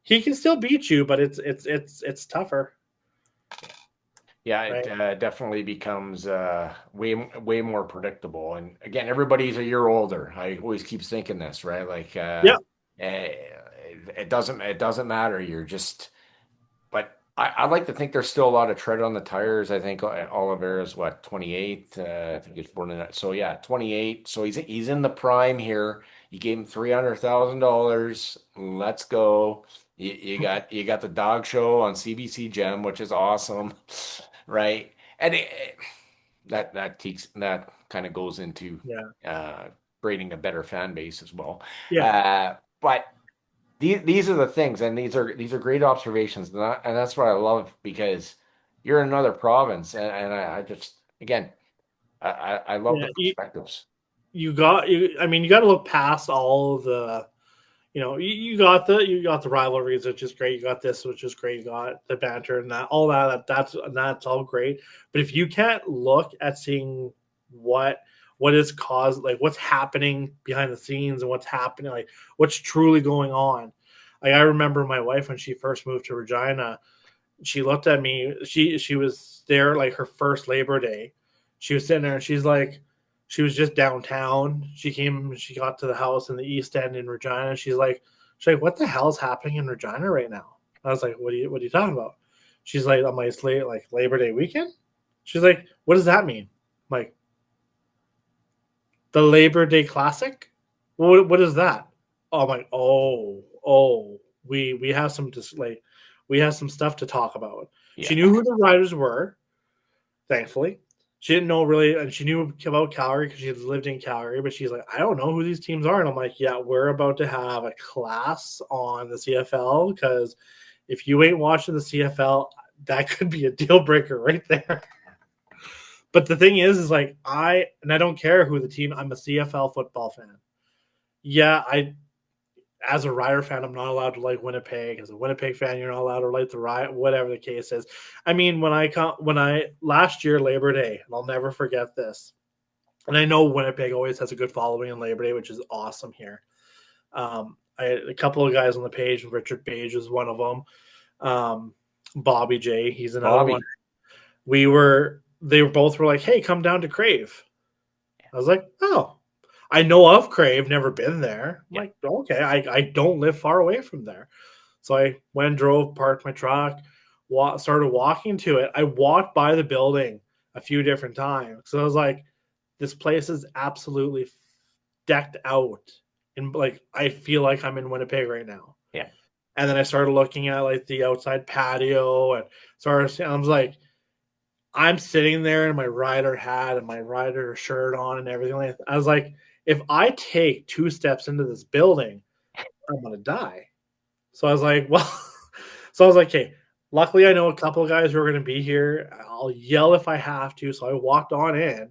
he can still beat you, but it's tougher, Yeah, right? it definitely becomes way more predictable. And again, everybody's a year older. I always keep thinking this, right? Like Yeah, it doesn't matter. You're just but I like to think there's still a lot of tread on the tires. I think Oliveira's what 28. I think he's born in that. So yeah, 28. So he's in the prime here. You gave him $300,000. Let's go. You got the dog show on CBC Gem, which is awesome, right? And that kind of goes into yeah, uh, creating a better fan base as well. Yeah. But these are the things, and these are great observations, and that's what I love because you're in another province, and I just again I love Yeah. the perspectives. I mean, you got to look past all of the, you got the rivalries, which is great. You got this, which is great. You got the banter and that, all that's all great. But if you can't look at seeing what is caused, like what's happening behind the scenes and what's happening, like what's truly going on. Like I remember my wife when she first moved to Regina, she looked at me. She was there like her first Labor Day. She was sitting there and she's like, she was just downtown. She got to the house in the East End in Regina. She's like, what the hell's happening in Regina right now? I was like, what are you talking about? She's like, on my slate, like Labor Day weekend. She's like, what does that mean? I'm like, the Labor Day Classic. What is that? Oh, I'm like, we have some like we have some stuff to talk about. She Yeah, knew who the riders were, thankfully. She didn't know really, and she knew about Calgary because she had lived in Calgary, but she's like, I don't know who these teams are. And I'm like, yeah, we're about to have a class on the CFL because if you ain't watching the CFL, that could be a deal breaker right there. But the thing is like, I don't care who the team, I'm a CFL football fan. Yeah, as a Rider fan, I'm not allowed to like Winnipeg. As a Winnipeg fan, you're not allowed to like the Riot, whatever the case is. I mean, when I last year Labor Day, and I'll never forget this. And I know Winnipeg always has a good following in Labor Day, which is awesome here. I had a couple of guys on the page. Richard Page was one of them. Bobby J, he's another one. Bobby. They were both were like, "Hey, come down to Crave." I was like, "Oh, I know of Crave, never been there." I'm Yeah, like, okay, I don't live far away from there. So I went, drove, parked my truck, started walking to it. I walked by the building a few different times. So I was like, this place is absolutely decked out. And like, I feel like I'm in Winnipeg right now. yeah, And then I started looking at like the outside patio and I was like, I'm sitting there in my rider hat and my rider shirt on and everything like that. I was like, if I take 2 steps into this building, I'm gonna die. So I was like, well, so I was like, okay. Luckily, I know a couple of guys who are going to be here. I'll yell if I have to. So I walked on in,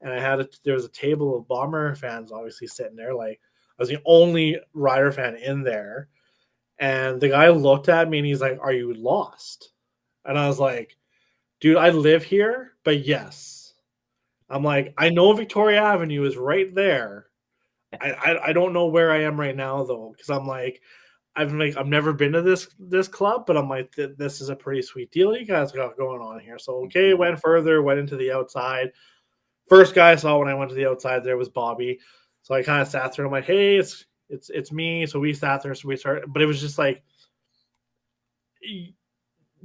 and there was a table of Bomber fans, obviously sitting there. Like I was the only Rider fan in there, and the guy looked at me and he's like, "Are you lost?" And I was like, "Dude, I live here, but yes." I'm like, I know Victoria Avenue is right there. I don't know where I am right now though, because I'm like, I've never been to this club, but I'm like, this is a pretty sweet deal you guys got going on here. So okay, went further, went into the outside. First guy I saw when I went to the outside there was Bobby. So I kind of sat there. I'm like, hey, it's me. So we sat there. So we started, but it was just like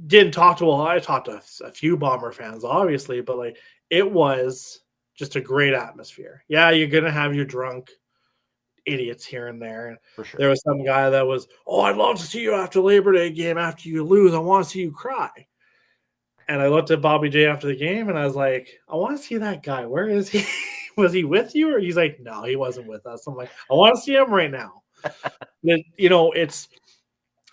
didn't talk to. Well, I talked to a few Bomber fans, obviously, but like it was just a great atmosphere. Yeah, you're gonna have your drunk idiots here and there. for sure. There was some guy that was, oh, I'd love to see you after Labor Day game after you lose. I want to see you cry. And I looked at Bobby J after the game and I was like, I want to see that guy. Where is he? Was he with you? Or he's like, no, he wasn't with us. I'm like, I want to see him right now. It's,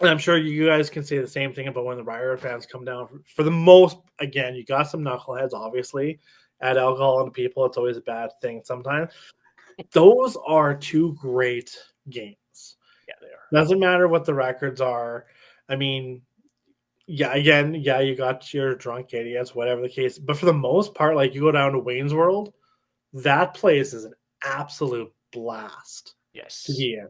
and I'm sure you guys can say the same thing about when the Rider fans come down. For the most, again, you got some knuckleheads, obviously. Add alcohol into people, it's always a bad thing sometimes. Those are two great games. Yeah, they are. Doesn't matter what the records are. I mean, yeah, again, yeah, you got your drunk idiots, whatever the case. But for the most part, like you go down to Wayne's World, that place is an absolute blast to Yes. be in.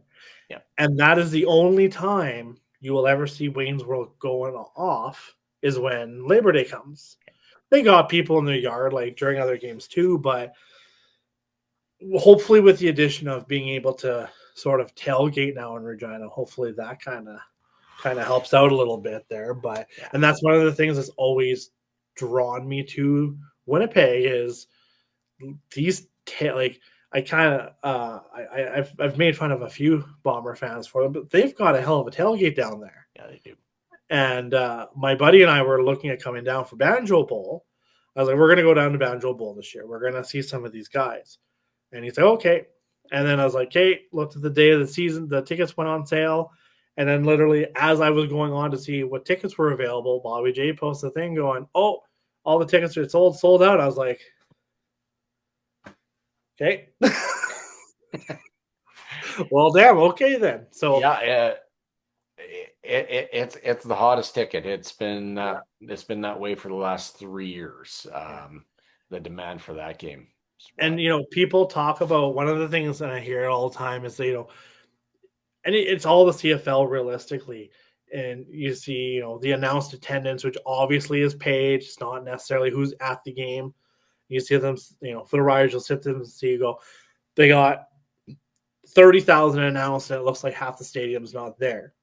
Yeah. And that is the only time you will ever see Wayne's World going off is when Labor Day comes. They got people in their yard like during other games too, but hopefully with the addition of being able to sort of tailgate now in Regina, hopefully that kind of helps out a little bit there. But Yeah. and that's one of the things that's always drawn me to Winnipeg is these like I kind of I've made fun of a few Bomber fans for them, but they've got a hell of a tailgate down there. Yeah, they do. And my buddy and I were looking at coming down for Banjo Bowl. I was like, we're gonna go down to Banjo Bowl this year. We're gonna see some of these guys. And he's like, okay. And then I was like, okay, looked at the day of the season, the tickets went on sale. And then literally as I was going on to see what tickets were available, Bobby J posted a thing going, oh, all the tickets are sold out. I was like, okay. Well, damn, okay then. So Yeah, it's the hottest ticket. It's been that way for the last 3 years. yeah. The demand for that game. And people talk about one of the things that I hear all the time is that, and it's all the CFL realistically. And you see, the announced attendance, which obviously is paid. It's not necessarily who's at the game. You see them, for the Riders, you'll sit them and see you go, they got 30,000 announced, and it looks like half the stadium's not there.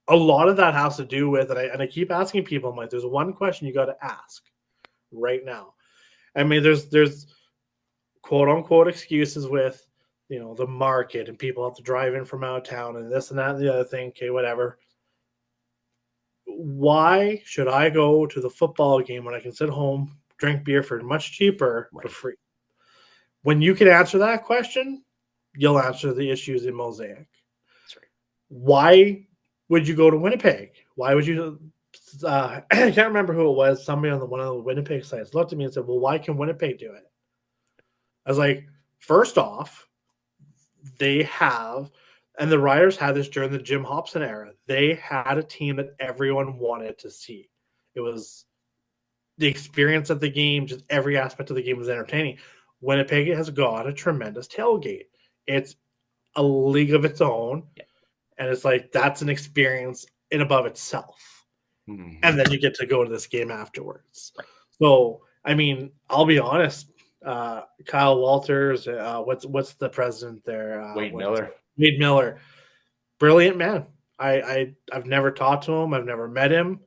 A lot of that has to do with, and I keep asking people, I'm like, there's one question you got to ask right now. I mean, there's quote unquote excuses with, the market and people have to drive in from out of town and this and that and the other thing. Okay, whatever. Why should I go to the football game when I can sit home, drink beer for much cheaper for Right. free? When you can answer that question, you'll answer the issues in Mosaic. That's right. Why would you go to Winnipeg? Why would you? I can't remember who it was. Somebody on one of the Winnipeg sites looked at me and said, "Well, why can Winnipeg do it?" I was like, first off, they have, and the Riders had this during the Jim Hobson era. They had a team that everyone wanted to see. It was the experience of the game, just every aspect of the game was entertaining. Winnipeg has got a tremendous tailgate. It's a league of its own, Yeah. and it's like that's an experience in above itself. Mm-hmm. And then you get to go to this game afterwards. Right. So, I mean, I'll be honest. Kyle Walters, what's the president there? Wade Miller. Wade Miller, brilliant man. I've never talked to him. I've never met him,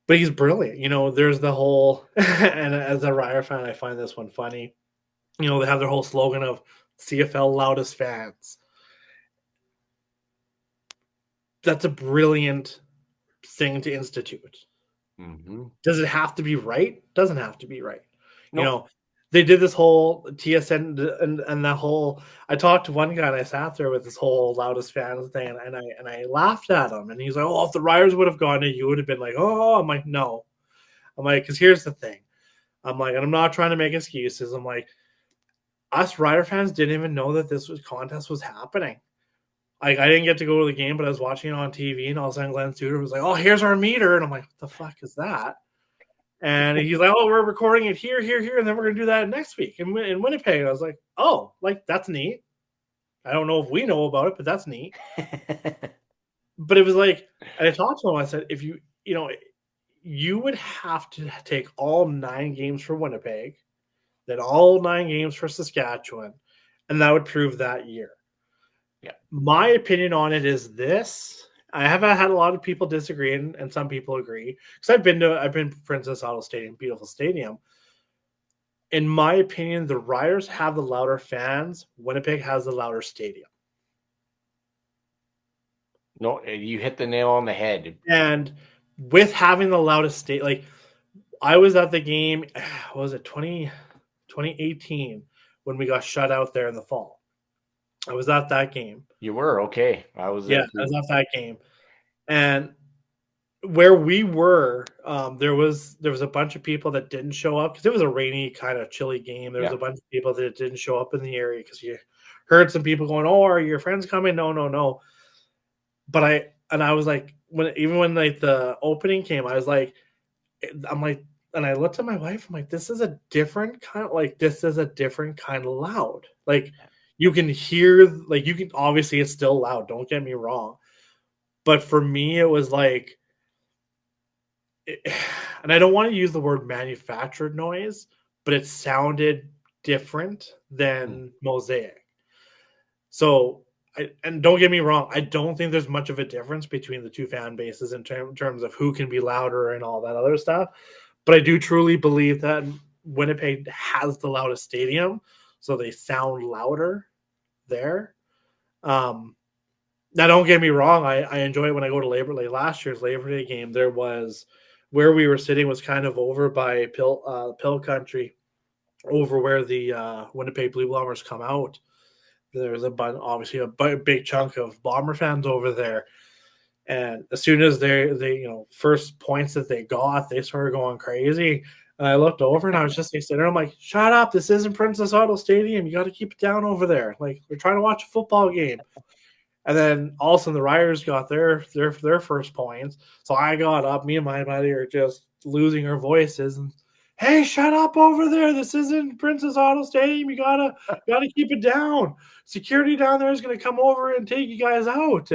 but he's brilliant. There's the whole, and as a Rider fan, I find this one funny. They have their whole slogan of CFL loudest fans. That's a brilliant thing to institute. Mm-hmm. Does it have to be right? Doesn't have to be right. Nope. They did this whole TSN and that whole. I talked to one guy and I sat there with this whole loudest fans thing, and I laughed at him, and he's like, "Oh, if the Riders would have gone, you would have been like, oh." I'm like, no. I'm like, because here's the thing. I'm like, and I'm not trying to make excuses. I'm like, us Rider fans didn't even know that this contest was happening. Like, I didn't get to go to the game, but I was watching it on TV, and all of a sudden Glenn Studer was like, "Oh, here's our meter," and I'm like, "What the fuck is that?" And he's like, "Oh, we're recording it here, and then we're gonna do that next week in Winnipeg." And I was like, "Oh, like that's neat." I don't know if we know about it, but that's neat. But it was like, and I talked to him. I said, if you would have to take all 9 games for Winnipeg, then all 9 games for Saskatchewan, and that would prove that year. Yeah. My opinion on it is this. I have had a lot of people disagree, and some people agree. Because I've been to Princess Auto Stadium, beautiful stadium. In my opinion, the Riders have the louder fans. Winnipeg has the louder stadium. No, you hit the nail on the head. And with having the loudest state, like I was at the game, what was it, 2018, when we got shut out there in the fall. I was at that game. You were okay. I was Yeah, there I was too. at that game. And where we were, there was a bunch of people that didn't show up because it was a rainy, kind of chilly game. There was Yeah. a bunch of people that didn't show up in the area because you heard some people going, "Oh, are your friends coming?" No, no, no. But I was like, when like the opening came, I was like, I'm like, and I looked at my wife. I'm like, this is a different kind of loud. Like you can hear, like you can obviously it's still loud. Don't get me wrong, but for me, it was like, and I don't want to use the word manufactured noise, but it sounded different Mm. than Mosaic. So, and don't get me wrong, I don't think there's much of a difference between the two fan bases in terms of who can be louder and all that other stuff. But I do truly believe that Winnipeg has the loudest stadium, so they sound louder there. Now, don't get me wrong, I enjoy it when I go to last year's Labor Day game, there was where we were sitting was kind of over by Pill Country, over where the Winnipeg Blue Bombers come out. There's obviously a big chunk of Bomber fans over there. And as soon as they first points that they got, they started going crazy. And I looked over and I was just like sitting there. I'm like, shut up. This isn't Princess Auto Stadium. You got to keep it down over there. Like, we're trying to watch a football game. And then all of a sudden the Riders got their first points. So I got up. Me and my buddy are just losing our voices. And hey, shut up over there. This isn't Princess Auto Stadium. You gotta keep it down. Security down there is gonna come over and take you guys out.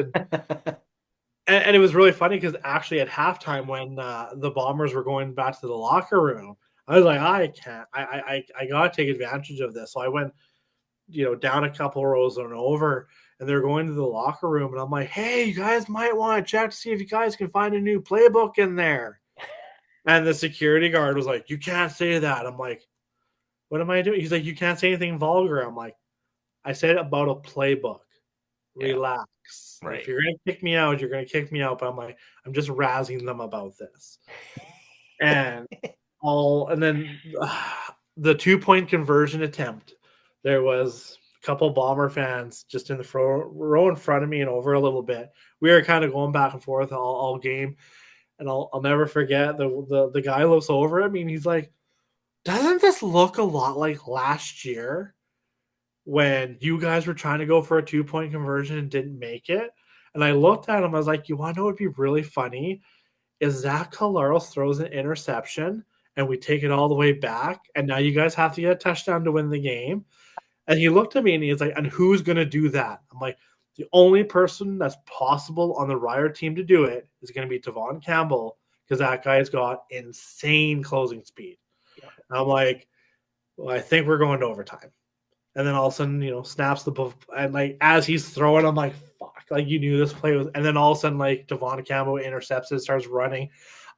And it was really funny because actually at halftime when the Bombers were going back to the locker room, I was like, I can't. I gotta take advantage of this. So I went, down a couple rows and over, and they're going to the locker room, and I'm like, hey, you guys might want to check to see if you guys can find a new playbook in there. And the security guard was like, you can't say that. I'm like, what am I doing? He's like, you can't say anything vulgar. I'm like, I said about a playbook. Yeah, Relax. If right. you're gonna kick me out, you're gonna kick me out. But I'm like, I'm just razzing them about this. And then the 2-point conversion attempt. There was a couple Bomber fans just in the row in front of me and over a little bit. We were kind of going back and forth all game, and I'll never forget the guy looks over at me and he's like, "Doesn't this look a lot like last year when you guys were trying to go for a 2-point conversion and didn't make it?" And I looked at him. I was like, "You want to know what would be really funny? Is Zach Collaros throws an interception and we take it all the way back, and now you guys have to get a touchdown to win the game." And he looked at me and he's like, "And who's going to do that?" I'm like, "The only person that's possible on the Rider team to do it is going to be Devon Campbell because that guy's got insane closing speed." Yeah. And I'm like, "Well, I think we're going to overtime." And then all of a sudden, snaps the ball. And like as he's throwing, I'm like, fuck, like you knew this play was. And then all of a sudden, like Devon Campbell intercepts it, starts running.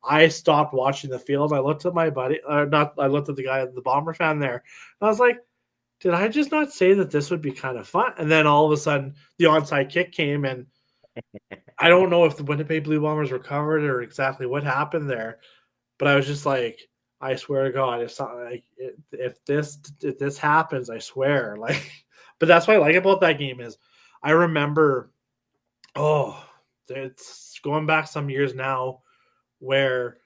I stopped watching the field. I looked at my buddy, not. I looked at the guy, the Bomber fan there. And I was like, did I just not say that this would be kind of fun? And then all of a sudden, the onside kick came, and I don't know if the Winnipeg Blue Bombers recovered or exactly what happened there. But I was just like, I swear to God, if something like if this happens, I swear. Like, but that's what I like about that game is I remember. Oh, it's going back some years now, where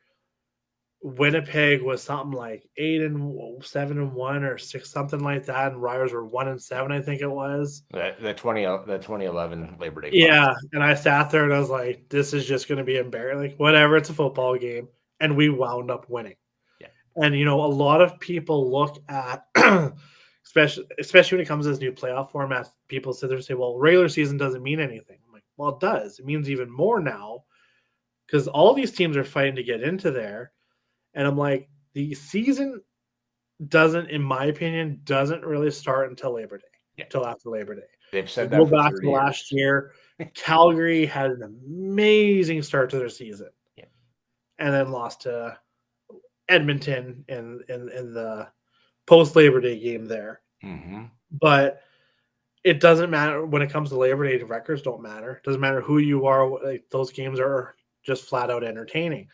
Winnipeg was something like 8-7-1 or 6 something like that, and Riders were 1-7, I think it was. The 2011 Labor Day clash. Yeah, and I sat there and I was like, "This is just going to be embarrassing. Like, whatever, it's a football game," and we wound up winning. Yeah. And a lot of people look at, especially when it comes to this new playoff format, people sit there and say, "Well, regular season doesn't mean anything." I'm like, "Well, it does. It means even more now because all these teams are fighting to get into there." And I'm like, the season doesn't, in my opinion, doesn't really start until Labor Day, Yeah. until after Labor Day. They've You said go that for back 30 to last years. year, Calgary had an amazing start to their season, Yeah. and then lost to Edmonton in the post Labor Day game there. Mm-hmm. But it doesn't matter when it comes to Labor Day. The records don't matter. It doesn't matter who you are. Like, those games are just flat out entertaining.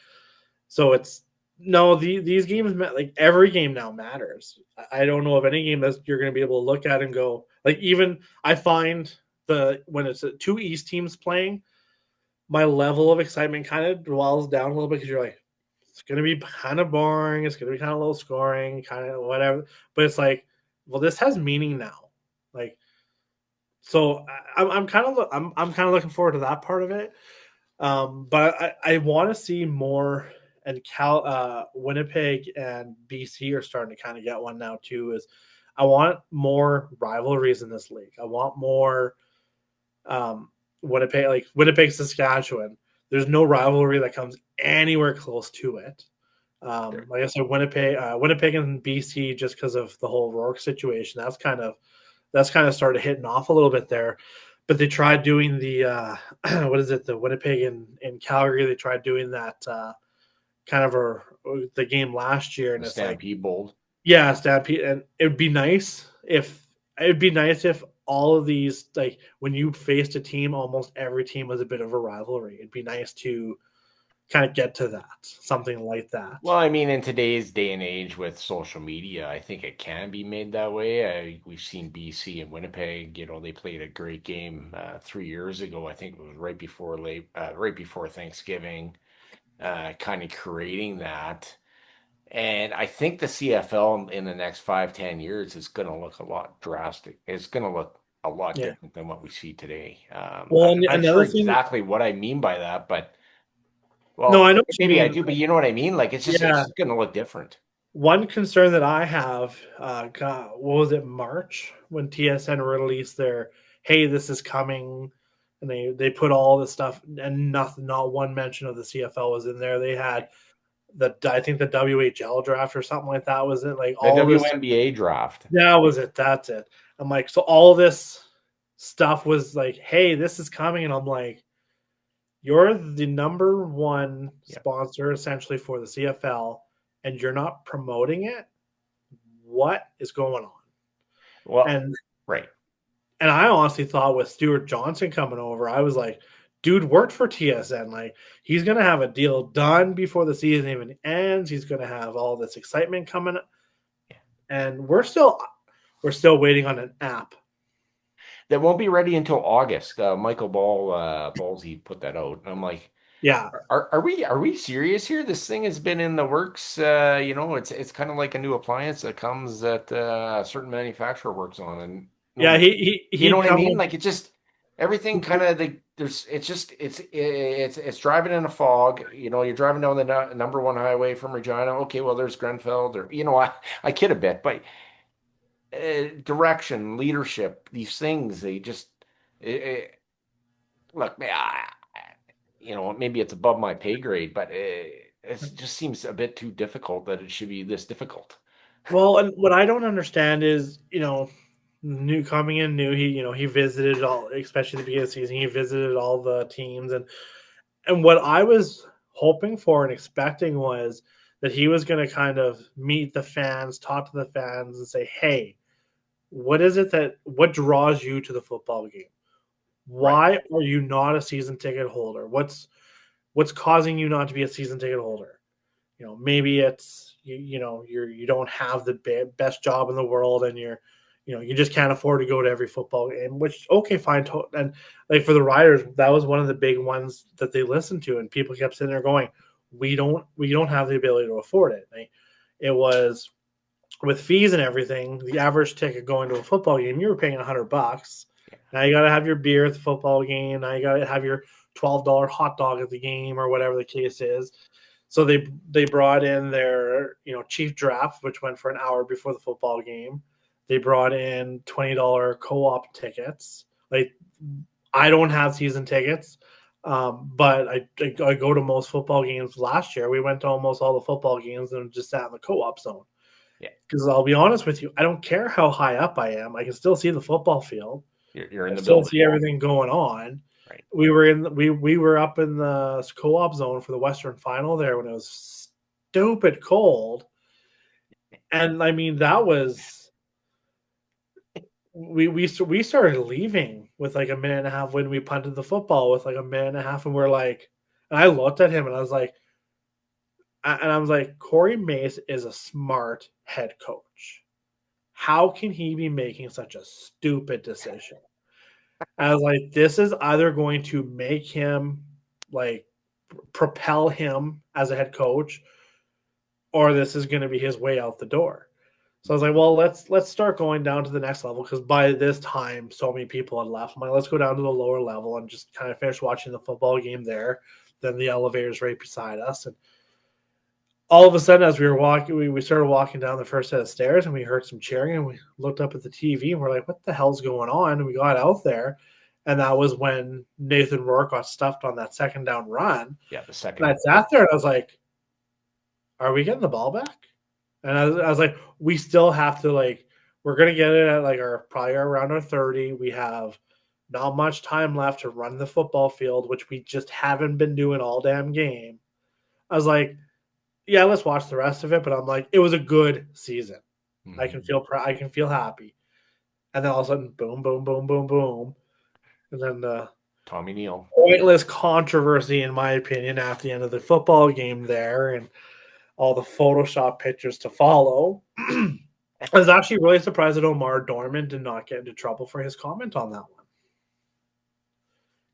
So it's no these games like every game now matters. I don't know of any game that you're going to be able to look at and go like even I find when it's two East teams playing, my level of excitement kind of dwells down a little bit because you're like, it's going to be kind of boring. It's going to be kind of low scoring, kind of whatever. But it's like, well, this has meaning now. Like, so I'm kind of I'm kind of looking forward to that part of it. But I want to see more. And Winnipeg and BC are starting to kind of get one now too. Is I want more rivalries in this league. I want more Winnipeg, Saskatchewan. There's no rivalry that comes anywhere close to it. Sure. Like I said, Winnipeg and BC, just because of the whole Rourke situation, that's kind of started hitting off a little bit there. But they tried doing the what is it? The Winnipeg and Calgary. They tried doing that kind of the game last year, and The it's like, Stampede Bowl. yeah, Stampede, and it'd be nice if all of these, like when you faced a team, almost every team was a bit of a rivalry. It'd be nice to kind of get to that, something like that. Well, I mean, in today's day and age with social media, I think it can be made that way. We've seen BC and Winnipeg, they played a great game 3 years ago. I think it was right before Thanksgiving, kind of creating that. And I think the CFL in the next 5, 10 years is going to look a lot drastic. It's going to look a lot Yeah. different than what we see today. Well, I'm and not sure another thing, exactly what I mean by that, but no, well, I know what you maybe I mean. do, but you know what I mean? Like Yeah. it's going to look different. One concern that I have, God, what was it, March, when TSN released their, hey, this is coming, and they put all this stuff, and nothing, not one mention of the CFL was in there. They had I think the WHL draft or something like that was it. Like The all this, WNBA draft. that was it. That's it. I'm like, so all this stuff was like, hey, this is coming, and I'm like, you're the number one Yeah. sponsor essentially for the CFL, and you're not promoting it. What is going on? Well, And right. and I honestly thought with Stuart Johnson coming over, I was like, dude worked for TSN. Like he's gonna have a deal done before the season even ends. He's gonna have all this excitement coming, and we're still waiting on an app. That won't be ready until August. Michael Ballsy put that out. And I'm like, Yeah, are we serious here? This thing has been in the works. It's kind of like a new appliance that comes that a certain manufacturer works on, and yeah. no, you know He'd what I come mean? with. Like it just everything kind of there's it's just it's driving in a fog. You're driving down the number one highway from Regina. Okay, well there's Grenfell, or I kid a bit, but direction, leadership, these things they just look. Maybe it's above my pay grade, but it just seems a bit too difficult that it should be this difficult. Well, and what I don't understand is, new coming in new. He visited all, especially the beginning of the season. He visited all the teams, and what I was hoping for and expecting was that he was going to kind of meet the fans, talk to the fans, and say, "Hey, what draws you to the football game? Right. Why are you not a season ticket holder? What's causing you not to be a season ticket holder? Maybe it's you don't have the best job in the world, and you just can't afford to go to every football game, which okay, fine. And like for the riders, that was one of the big ones that they listened to, and people kept sitting there going, we don't have the ability to afford it. It was with fees and everything, the average ticket going to a football game, you were paying $100. Yeah. Now you got to have your beer at the football game. Now you got to have your $12 hot dog at the game, or whatever the case is. So they brought in their chief draft, which went for an hour before the football game. They brought in $20 co-op tickets. Like I don't have season tickets, but I go to most football games. Last year we went to almost all the football games and just sat in the co-op zone. Yeah. Because I'll be honest with you, I don't care how high up I am. I can still see the football field. You're in I the still building. see everything going on. Right. We were up in the co-op zone for the Western Final there when it was stupid cold, and I mean that was we started leaving with like a minute and a half when we punted the football with like a minute and a half, and we're like, and I looked at him and I was like, Corey Mace is a smart head coach. How can he be making such a stupid decision? I was like, this is either going to make him like propel him as a head coach, or this is going to be his way out the door. So I was like, well, let's start going down to the next level, because by this time, so many people had left. I'm like, let's go down to the lower level and just kind of finish watching the football game there. Then the elevator's right beside us, and all of a sudden, as we were walking, we started walking down the first set of stairs, and we heard some cheering, and we looked up at the TV, and we're like, what the hell's going on? And we got out there, and that was when Nathan Rourke got stuffed on that second down run. Yeah. The And I second. sat there, and I was like, are we getting the ball back? And I was like, we still have to, like, we're going to get it at like probably around our 30. We have not much time left to run the football field, which we just haven't been doing all damn game. I was like, yeah, let's watch the rest of it. But I'm like, it was a good season. Mhm. I can feel happy. And then all of a sudden, boom, boom, boom, boom, boom, and then Tommy Neal. pointless controversy, in my opinion, at the end of the football game there, and all the Photoshop pictures to follow. I was actually really surprised that Omar Dorman did not get into trouble for his comment on that one,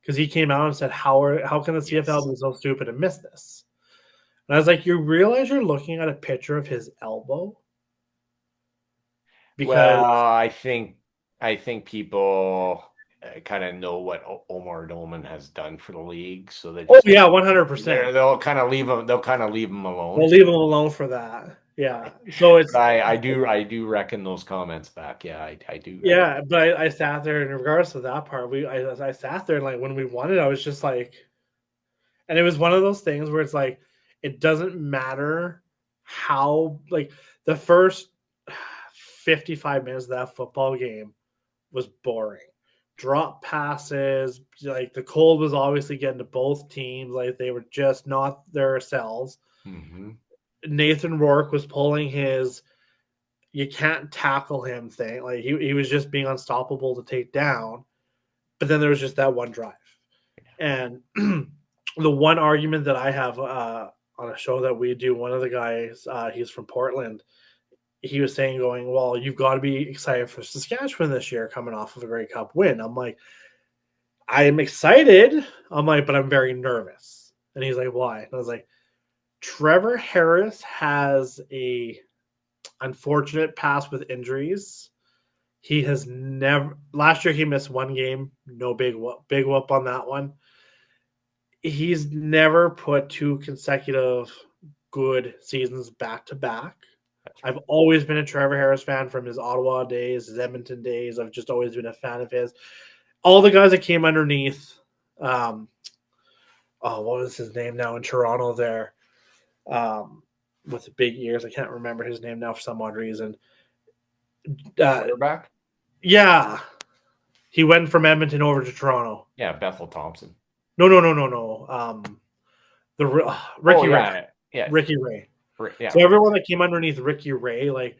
because he came out and said, how can the CFL Yes. be so stupid and miss this?" And I was like, you realize you're looking at a picture of his elbow? Well, Because I think people kind of know what Omar Dolman has done for the league, so they oh just yeah, 100%. they'll kind of leave him. They'll kind of leave him We'll alone. leave him alone for that. Yeah. So But it's I do reckon those comments back. Yeah, I do. yeah, but I sat there in regards to that part. I sat there and like when we won it, I was just like, and it was one of those things where it's like it doesn't matter how like the first 55 minutes of that football game was boring. Drop passes, like the cold was obviously getting to both teams, like they were just not themselves. Hmm. Nathan Rourke was pulling his you can't tackle him thing. Like he was just being unstoppable to take down. But then there was just that one drive. And the one argument that I have on a show that we do, one of the guys, he's from Portland, he was saying, going, well, you've got to be excited for Saskatchewan this year coming off of a Grey Cup win. I'm like, I am excited. I'm like, but I'm very nervous. And he's like, why? And I was like, Trevor Harris has a unfortunate past with injuries. He has never. Last year he missed one game. No big whoop on that one. He's never put two consecutive good seasons back to back. That's I've right. always been a Trevor Harris fan from his Ottawa days, his Edmonton days. I've just always been a fan of his. All the guys that came underneath, um, oh, what was his name now in Toronto there, with the big ears. I can't remember his name now for some odd reason. Uh, Quarterback. yeah, he went from Edmonton over to Toronto. Yeah, Bethel Thompson. No. Oh Ricky Ray. yeah, yeah, Ricky Ray. yeah. So everyone that came underneath Ricky Ray, like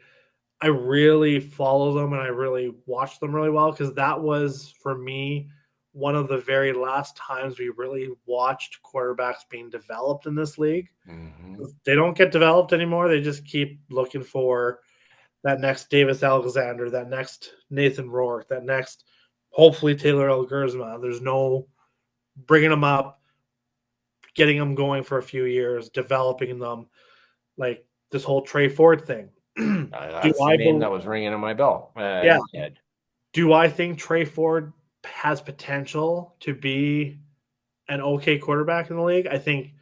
I really follow them and I really watch them really well because that was for me one of the very last times we really watched quarterbacks being developed in this league. Hmm. They don't get developed anymore. They just keep looking for that next Davis Alexander, that next Nathan Rourke, that next hopefully Taylor Elgersma. There's no bringing them up, getting them going for a few years, developing them, like this whole Trey Ford thing. do That's the I name believe? that was ringing in my bell Yeah. in my head. Do I think Trey Ford has potential to be an okay quarterback in the league? I think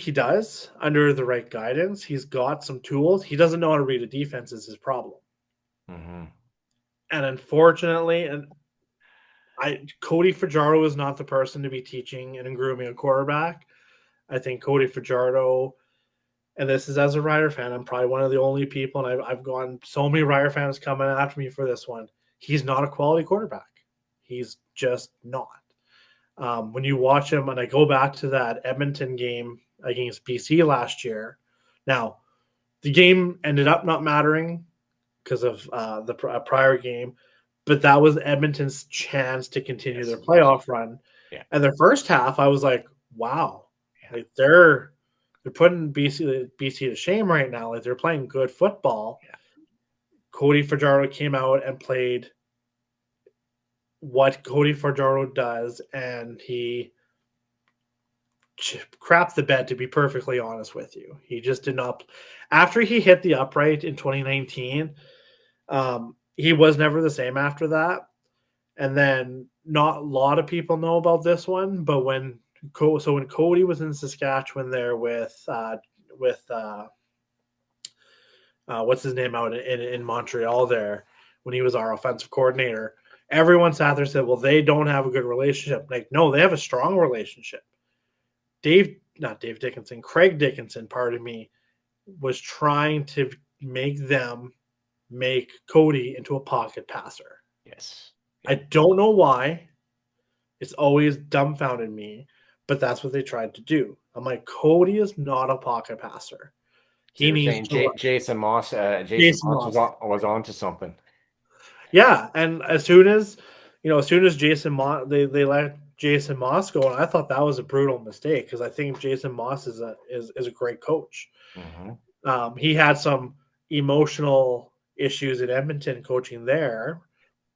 he does under the right guidance. He's got some tools. He doesn't know how to read a defense is his problem. Hmm. And unfortunately, Cody Fajardo is not the person to be teaching and grooming a quarterback. I think Cody Fajardo, and this is as a Rider fan, I'm probably one of the only people, and I've gone so many Rider fans coming after me for this one. He's not a quality quarterback. He's just not. When you watch him, and I go back to that Edmonton game against BC last year. Now, the game ended up not mattering because of the prior game, but that was Edmonton's chance to continue Yes, their it was. playoff run. Yeah, And their first half, I was like, wow, yeah, like they're putting BC to shame right now. Like they're playing good football. yeah. Cody Fajardo came out and played what Cody Fajardo does, and he crapped the bed. To be perfectly honest with you, he just did not. After he hit the upright in 2019, he was never the same after that. And then not a lot of people know about this one, but when Cody was in Saskatchewan there with what's his name out in Montreal there when he was our offensive coordinator, everyone sat there and said, well, they don't have a good relationship. Like, no, they have a strong relationship. Not Dave Dickinson, Craig Dickinson, pardon me, was trying to make Cody into a pocket passer. Yes. I Yep. don't know why. It's always dumbfounded me, but that's what they tried to do. I'm like, Cody is not a pocket passer. So He you're needs saying to run. Jason Jason Moss Moss. was on to something. Yeah, and as soon as As soon as they let Jason Moss go, and I thought that was a brutal mistake because I think Jason Moss is a great coach. Hmm. He had some emotional issues in Edmonton coaching there,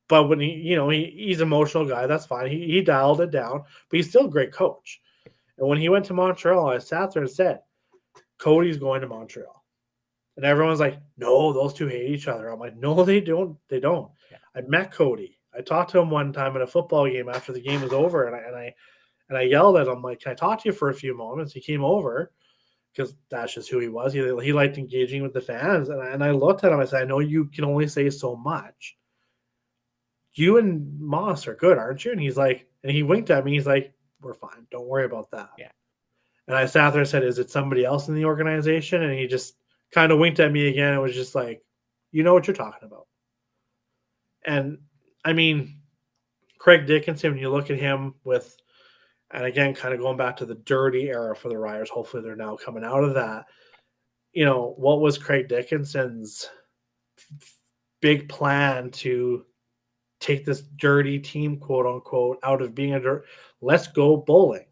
but when he's an emotional guy, that's fine. He dialed it down, but he's still a great coach. And when he went to Montreal, I sat there and said, Cody's going to Montreal. And everyone's like, no, those two hate each other. I'm like, no, they don't. They don't. Yeah. I met Cody. I talked to him one time at a football game after the game was over, and I yelled at him like, "Can I talk to you for a few moments?" He came over because that's just who he was. He liked engaging with the fans, and I looked at him. I said, "I know you can only say so much. You and Moss are good, aren't you?" And he's like, and he winked at me. He's like, "We're fine. Don't worry about that." Yeah. And I sat there and said, "Is it somebody else in the organization?" And he just kind of winked at me again. It was just like, "You know what you're talking about." And I mean, Craig Dickinson, when you look at him with, and again, kind of going back to the dirty era for the Riders, hopefully they're now coming out of that. What was Craig Dickinson's big plan to take this dirty team, quote unquote, out of being a dirt? Let's go bowling.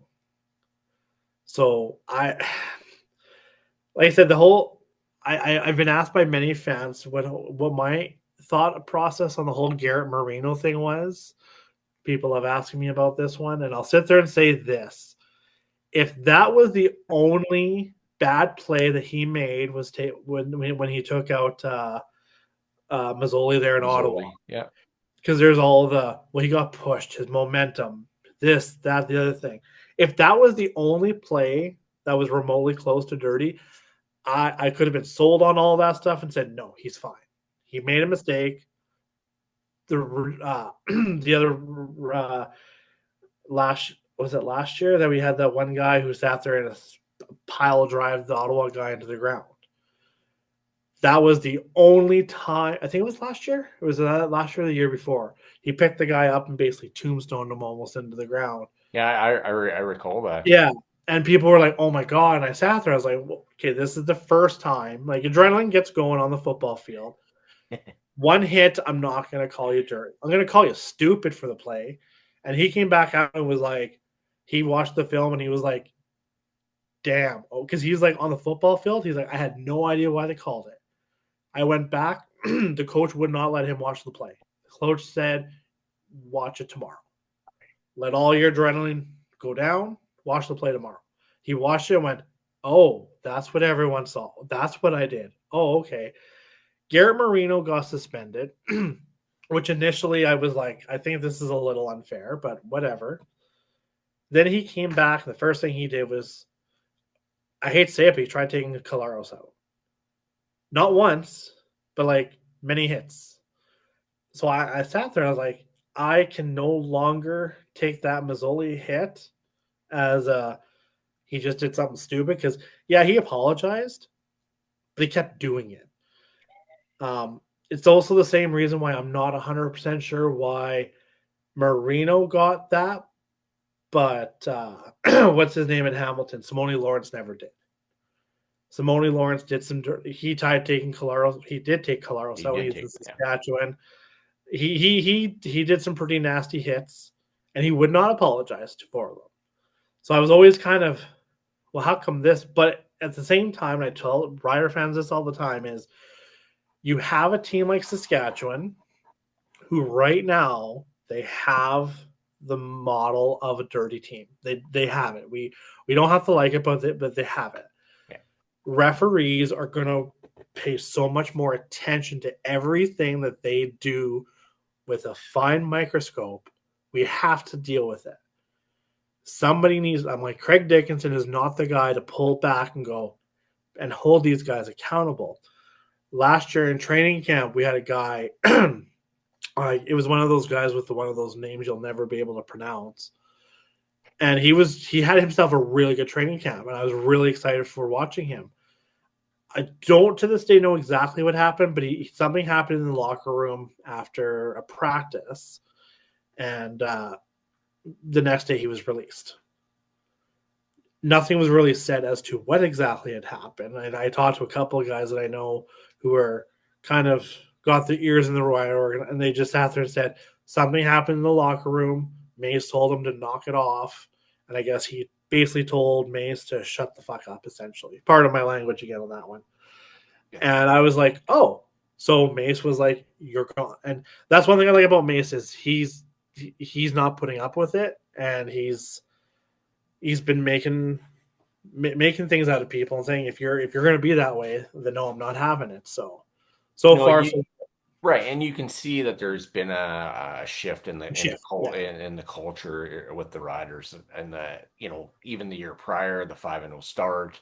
So like I said, I've been asked by many fans what my thought process on the whole Garrett Marino thing was. People have asked me about this one, and I'll sit there and say this: if that was the only bad play that he made was when he took out Mazzoli there in Ottawa, Mazzoli. Yeah. because there's all he got pushed, his momentum, this, that, the other thing. If that was the only play that was remotely close to dirty, I could have been sold on all that stuff and said, no, he's fine. He made a mistake. The other last year that we had that one guy who sat there in a pile drive the Ottawa guy into the ground. That was the only time. I think it was last year. It was last year or the year before. He picked the guy up and basically tombstoned him almost into the ground. Yeah, I recall that. Yeah. And people were like, oh my God. And I sat there. I was like, well, okay, this is the first time. Like, adrenaline gets going on the football field. One hit, I'm not going to call you dirt. I'm going to call you stupid for the play. And he came back out and was like, he watched the film and he was like, damn. Oh, because he's like on the football field. He's like, I had no idea why they called it. I went back. The coach would not let him watch the play. The coach said, watch it tomorrow. Let all your adrenaline go down. Watch the play tomorrow. He watched it and went, oh, that's what everyone saw. That's what I did. Oh, okay. Garrett Marino got suspended, which initially I was like, I think this is a little unfair, but whatever. Then he came back. The first thing he did was, I hate to say it, but he tried taking Colaros out. Not once, but like many hits. So I sat there and I was like, I can no longer take that Mazzoli hit as he just did something stupid, because yeah, he apologized, but he kept doing it. It's also the same reason why I'm not 100% sure why Marino got that, but what's his name in Hamilton? Simone Lawrence never did. Simone Lawrence did some. He tried taking Colaros. He did take Colaros He out when did he was in take, yeah. Saskatchewan. He did some pretty nasty hits, and he would not apologize for them. So I was always kind of, well, how come this? But at the same time, and I tell Rider fans this all the time, is you have a team like Saskatchewan who right now they have the model of a dirty team. They have it. We don't have to like it, but they have it. Yeah. Referees are going to pay so much more attention to everything that they do with a fine microscope. We have to deal with it. Somebody needs, I'm like, Craig Dickinson is not the guy to pull back and go and hold these guys accountable. Last year in training camp, we had a guy, it was one of those guys with one of those names you'll never be able to pronounce. And he had himself a really good training camp, and I was really excited for watching him. I don't to this day know exactly what happened, but something happened in the locker room after a practice, and the next day he was released. Nothing was really said as to what exactly had happened. And I talked to a couple of guys that I know who are kind of got their ears in the right organ, and they just sat there and said something happened in the locker room. Mace told him to knock it off, and I guess he basically told Mace to shut the fuck up. Essentially, part of my language again on that one. Yeah. And I was like, oh, so Mace was like, you're gone. And that's one thing I like about Mace is he's not putting up with it, and he's been making things out of people and saying if you're going to be that way, then no, I'm not having it. So No, far you so right, and you can see that there's been a shift in the shift. Yeah, in the culture with the riders and the even the year prior the 5-0 start,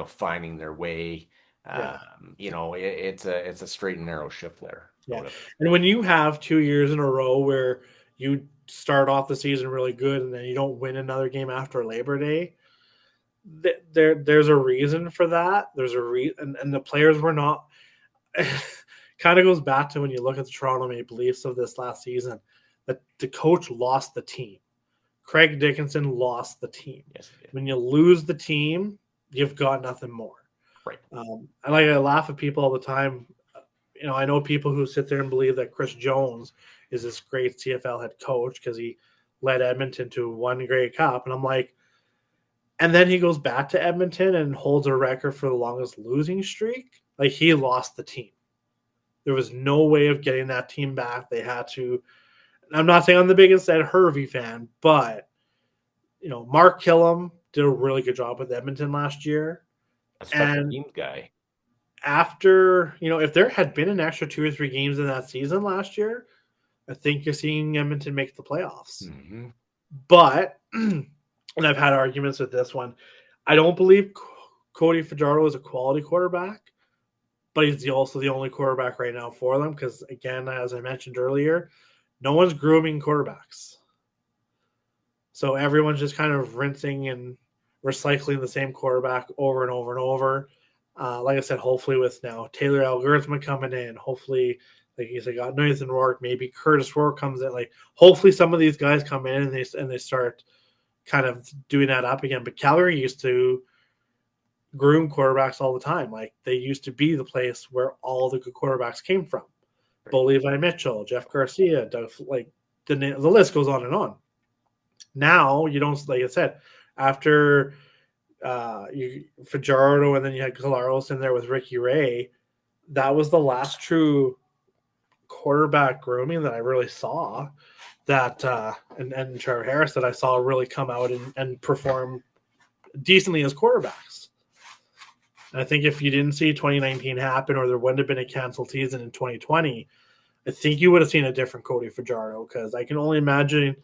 finding their way. yeah, It's a straight and narrow shift there. yeah. And when you have 2 years in a row where you start off the season really good and then you don't win another game after Labor Day, there's a reason for that. There's a reason, and the players were not. Kind of goes back to when you look at the Toronto Maple Leafs of this last season, that the coach lost the team. Craig Dickinson lost the team. Yes, it did. When you lose the team, you've got nothing more. Right. I laugh at people all the time. I know people who sit there and believe that Chris Jones is this great CFL head coach because he led Edmonton to one Grey Cup, and I'm like, and then he goes back to Edmonton and holds a record for the longest losing streak. Like he lost the team. There was no way of getting that team back. They had to. I'm not saying I'm the biggest Ed Hervey fan, but Mark Killam did a really good job with Edmonton last year. A special And teams guy. after, if there had been an extra 2 or 3 games in that season last year, I think you're seeing Edmonton make the playoffs. Mm-hmm. But, and I've had arguments with this one, I don't believe Cody Fajardo is a quality quarterback, but he's also the only quarterback right now for them because, again, as I mentioned earlier, no one's grooming quarterbacks. So everyone's just kind of rinsing and recycling the same quarterback over and over and over. Like I said, hopefully with now Taylor Algorithma coming in, hopefully, like you said, got Nathan Rourke, maybe Curtis Rourke comes in. Like hopefully some of these guys come in and they start kind of doing that up again. But Calgary used to groom quarterbacks all the time. Like they used to be the place where all the good quarterbacks came from. Right. Bo Levi Mitchell, Jeff Garcia, Doug, like the list goes on and on. Now you don't, like I said, after you Fajardo and then you had Colaros in there with Ricky Ray. That was the last true quarterback grooming that I really saw. That and Trevor Harris that I saw really come out and perform decently as quarterbacks. And I think if you didn't see 2019 happen or there wouldn't have been a canceled season in 2020, I think you would have seen a different Cody Fajardo because I can only imagine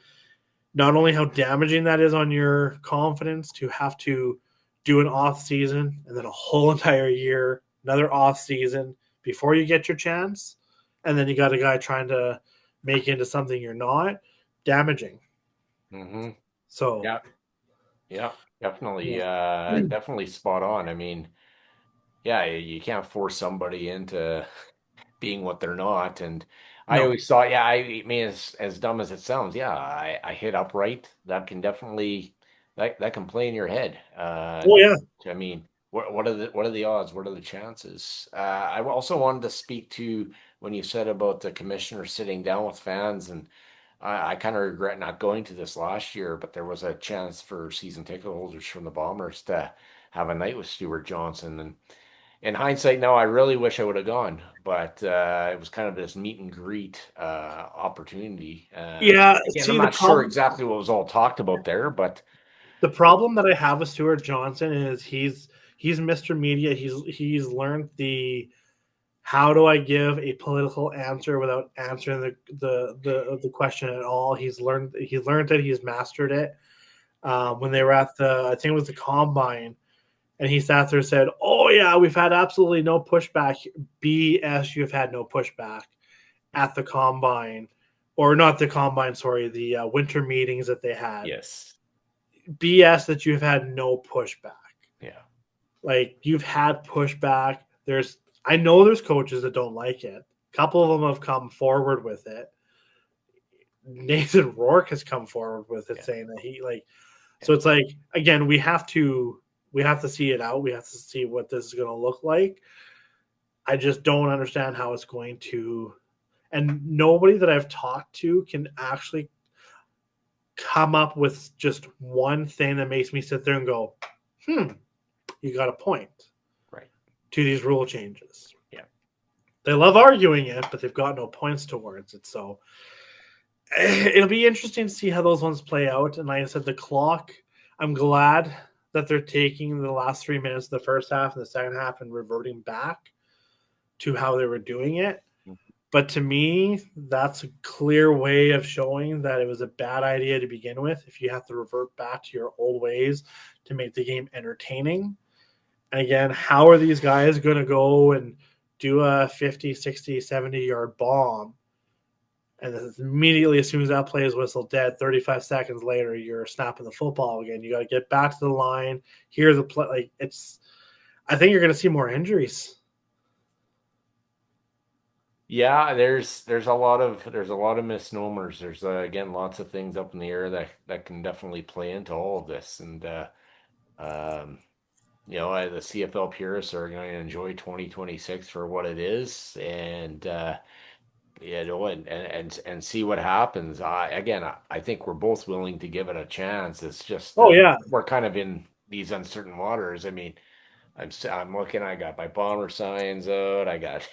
not only how damaging that is on your confidence to have to do an off season and then a whole entire year, another off season before you get your chance, and then you got a guy trying to make into something you're not, damaging. Mm-hmm. So Yeah, definitely, yeah. definitely spot on. I mean, yeah, you can't force somebody into being what they're not. And I No. always thought, yeah, I mean, as dumb as it sounds, yeah, I hit upright. That can definitely that can play in your head. Oh yeah. I mean, what are the odds? What are the chances? I also wanted to speak to when you said about the commissioner sitting down with fans, and I kind of regret not going to this last year, but there was a chance for season ticket holders from the Bombers to have a night with Stuart Johnson, and in hindsight, now I really wish I would have gone, but it was kind of this meet and greet opportunity. Yeah. Again, I'm See, not sure exactly what was all talked about there, but the problem that I have with Stuart Johnson is he's Mr. Media. He's learned the how do I give a political answer without answering the question at all. He's learned it. He's mastered it. When they were at I think it was the combine, and he sat there and said, "Oh yeah, we've had absolutely no pushback. BS, you've had no pushback at the combine, or not the combine. Sorry, the winter meetings that they had. yes, BS that you've had no pushback. yeah, Like you've had pushback. I know there's coaches that don't like it. A couple of them have come forward with it. Nathan Rourke has come forward with it, yeah, saying that he like. yeah. So it's like again, we have to see it out. We have to see what this is going to look like. I just don't understand how it's going to. And nobody that I've talked to can actually come up with just one thing that makes me sit there and go, you got a point Right. to these rule changes. Yeah. They love arguing it, but they've got no points towards it. So it'll be interesting to see how those ones play out. And like I said, the clock, I'm glad that they're taking the last 3 minutes of the first half and the second half and reverting back to how they were doing it. But to me, that's a clear way of showing that it was a bad idea to begin with. If you have to revert back to your old ways to make the game entertaining. And again, how are these guys going to go and do a 50, 60, 70-yard bomb? And then immediately, as soon as that play is whistled dead, 35 seconds later, you're snapping the football again. You got to get back to the line. Here's the play. Like it's, I think you're going to see more injuries. Yeah, there's a lot of misnomers. There's again lots of things up in the air that can definitely play into all of this. And um, the CFL purists are going to enjoy 2026 for what it is, and and see what happens. I think we're both willing to give it a chance. It's just Oh yeah, we're kind of in these uncertain waters. I mean, I'm looking. I got my bomber signs out. I got.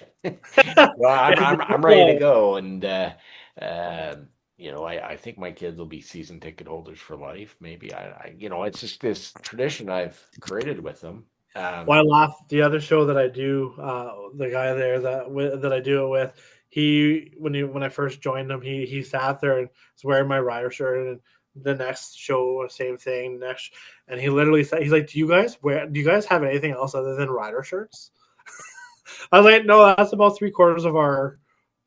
Well, I'm ready to well, go, and uh, I think my kids will be season ticket holders for life. Maybe it's just this tradition I've created with them. I laugh. The other show that I do, the guy there that I do it with, he when I first joined him, he sat there and was wearing my rider shirt, and the next show, same thing. Next, and he literally said, he's like, Do you guys have anything else other than rider shirts?" I was like, "No, that's about 3/4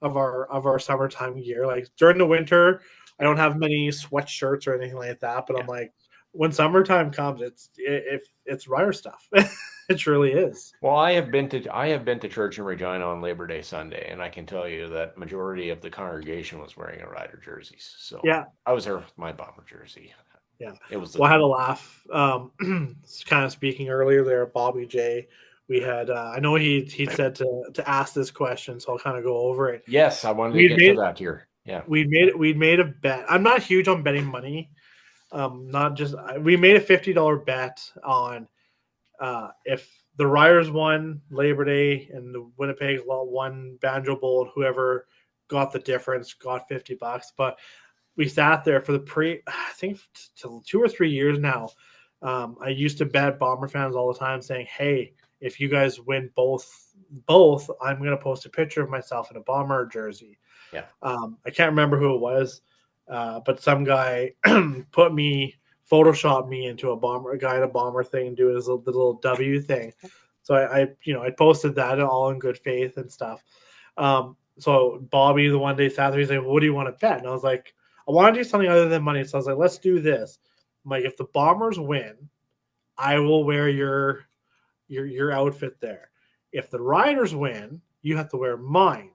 of our summertime gear. Like during the winter, I don't have many sweatshirts or anything like that. But I'm Yeah. like, when summertime comes, it's rider stuff. It truly is. Well, I have been to church in Regina on Labor Day Sunday, and I can tell you that majority of the congregation was wearing a Rider jerseys. So Yeah, I was there with my bomber jersey. yeah. It was Well, I had legit. a laugh. Kind of speaking earlier there, Bobby J. We had. I know he said to ask this question, so I'll kind of go over it. Yes, I wanted to We'd get to made that here. Yeah. we'd made a bet. I'm not huge on betting money. Not just we made a $50 bet on if the Riders won Labor Day and the Winnipeg won Banjo Bowl, and whoever got the difference got $50. But we sat there for I think 2 or 3 years now. I used to bet Bomber fans all the time, saying, "Hey, if you guys win both, I'm going to post a picture of myself in a Bomber jersey." Yeah. I can't remember who it was, but some guy Photoshop me into a guy in a bomber thing, doing his little W thing. So I posted that all in good faith and stuff. So Bobby, the one day sat there, he's like, "What do you want to bet?" And I was like, "I want to do something other than money." So I was like, "Let's do this." I'm like, if the Bombers win, I will wear your outfit there. If the Riders win, you have to wear mine.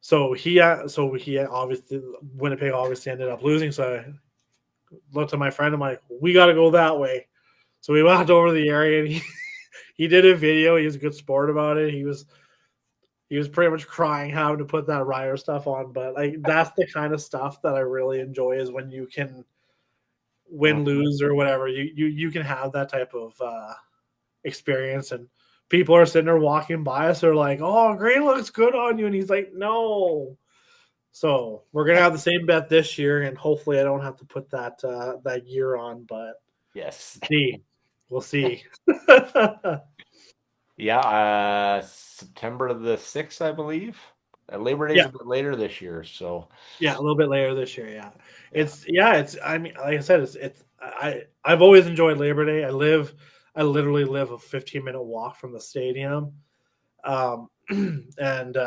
So he obviously Winnipeg obviously ended up losing. So I looked at my friend. I'm like, we got to go that way. So we walked over to the area, and he did a video. He was a good sport about it. He was pretty much crying having to put that Rider stuff on. But like that's the kind of stuff that I really enjoy is when you can win, Mhm. lose, or whatever. You can have that type of experience, and people are sitting there walking by us. They're like, "Oh, green looks good on you," and he's like, "No." So we're gonna have the same bet this year, and hopefully I don't have to put that year on. But Yes. see, we'll see. Yeah, September the 6th, I believe. Labor Day's Yeah, a bit later this year, so yeah, a little bit later this year. Yeah, yeah. it's. I mean, like I said, it's. I've always enjoyed Labor Day. I literally live a 15-minute walk from the stadium. Um, and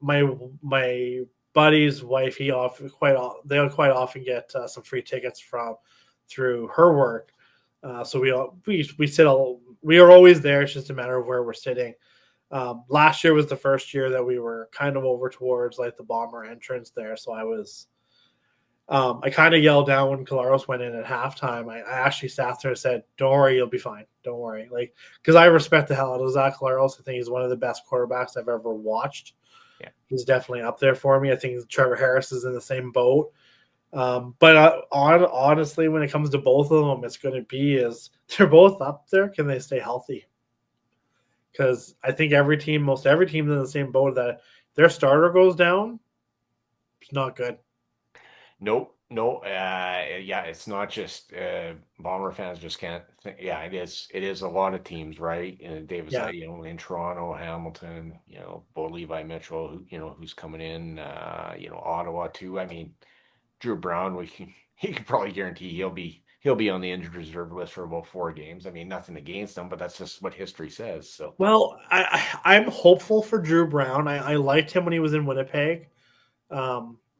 my buddy's wife, they quite often get some free tickets through her work. So we are always there. It's just a matter of where we're sitting. Last year was the first year that we were kind of over towards like the Bomber entrance there. So I kind of yelled down when Colaros went in at halftime. I actually sat there and said, "Don't worry, you'll be fine. Don't worry." Like, because I respect the hell out of Zach Colaros. I think he's one of the best quarterbacks I've ever watched. Yeah. He's definitely up there for me. I think Trevor Harris is in the same boat. But honestly, when it comes to both of them, it's going to be is they're both up there. Can they stay healthy? Because I think most every team, in the same boat that if their starter goes down, it's not good. Nope, no, yeah, it's not just Bomber fans just can't think. Yeah, it is. It is a lot of teams, right? And Davis, Yeah. in Toronto, Hamilton, Bo Levi Mitchell, who's coming in, Ottawa too. I mean, Drew Brown, he can probably guarantee he'll be on the injured reserve list for about 4 games. I mean, nothing against him, but that's just what history says. So, Well, I'm hopeful for Drew Brown. I liked him when he was in Winnipeg.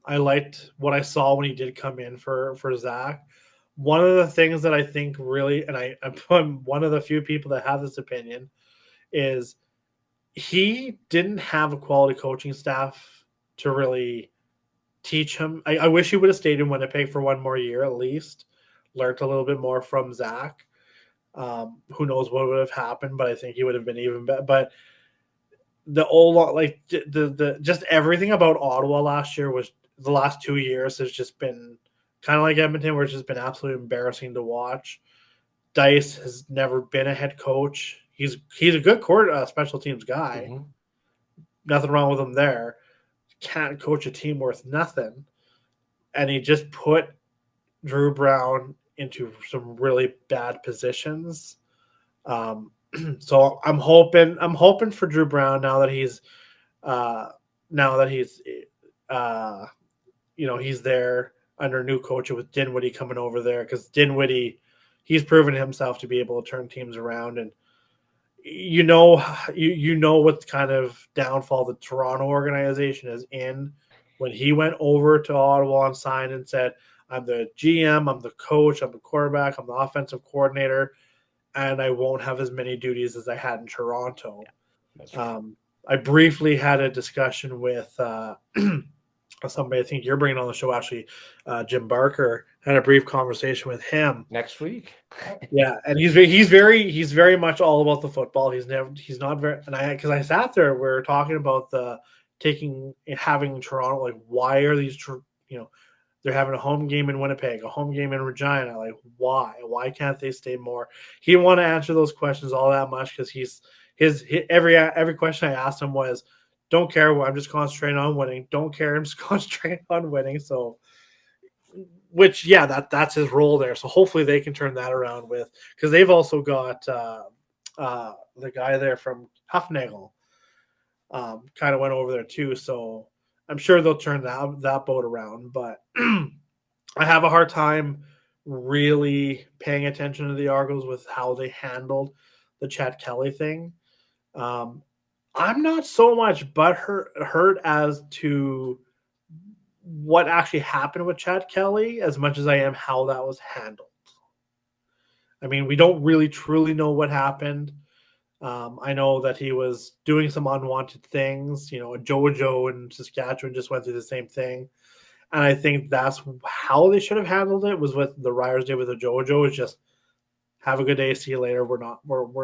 I liked what I saw when he did come in for Zach. One of the things that I think really, and I'm one of the few people that have this opinion, is he didn't have a quality coaching staff to really teach him. I wish he would have stayed in Winnipeg for one more year at least, learned a little bit more from Zach. Who knows what would have happened, but I think he would have been even better. But the old like the just everything about Ottawa last year was the last 2 years has just been kind of like Edmonton, where it's just been absolutely embarrassing to watch. Dice has never been a head coach. He's a good special teams guy. mhm. Nothing wrong with him there. Can't coach a team worth nothing. And he just put Drew Brown into some really bad positions. Um, so I'm hoping for Drew Brown uh, now that uh, he's there under new coach with Dinwiddie coming over there, because Dinwiddie, he's proven himself to be able to turn teams around. And you know what kind of downfall the Toronto organization is in when he went over to Ottawa and signed and said, "I'm the GM, I'm the coach, I'm the quarterback, I'm the offensive coordinator, and I won't have as many duties as I had in Toronto." Yeah, that's right. Um, I briefly had a discussion with somebody I think you're bringing on the show, actually, Jim Barker. Had a brief conversation with him. Next week. Yeah, and he's very much all about the football. He's not very, and because I sat there, we were talking about having Toronto, like, why are they're having a home game in Winnipeg, a home game in Regina, like, why can't they stay more? He didn't want to answer those questions all that much, because every question I asked him was, don't care, I'm just concentrating on winning. Don't care, I'm just concentrating on winning. So, which, yeah, that's his role there. So hopefully they can turn that around because they've also got the guy there from Huffnagel, kind of went over there too. So I'm sure they'll turn that boat around. But I have a hard time really paying attention to the Argos with how they handled the Chad Kelly thing. Um, I'm not so much hurt as to what actually happened with Chad Kelly as much as I am how that was handled. I mean, we don't really truly know what happened. I know that he was doing some unwanted things. Jojo in Saskatchewan just went through the same thing. And I think that's how they should have handled it, was what the Riders did with the Jojo, is just have a good day, see you later. We're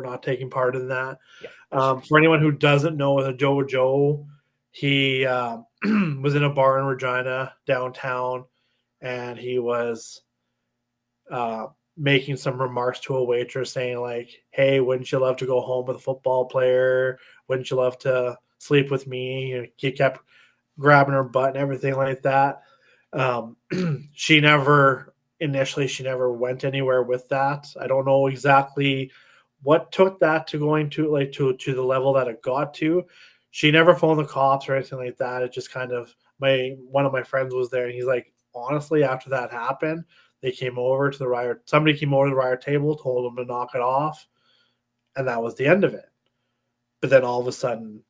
not taking part in that. Yeah, that's right. For anyone who doesn't know, with a Jojo, he was in a bar in Regina downtown, and he was uh, making some remarks to a waitress saying, like, "Hey, wouldn't you love to go home with a football player? Wouldn't you love to sleep with me?" He kept grabbing her butt and everything like that. Um, she never went anywhere with that. I don't know exactly what took that to going to the level that it got to. She never phoned the cops or anything like that. It just kind of, one of my friends was there, and he's like, honestly, after that happened, somebody came over to the riot table, told them to knock it off, and that was the end of it. But then all of a sudden,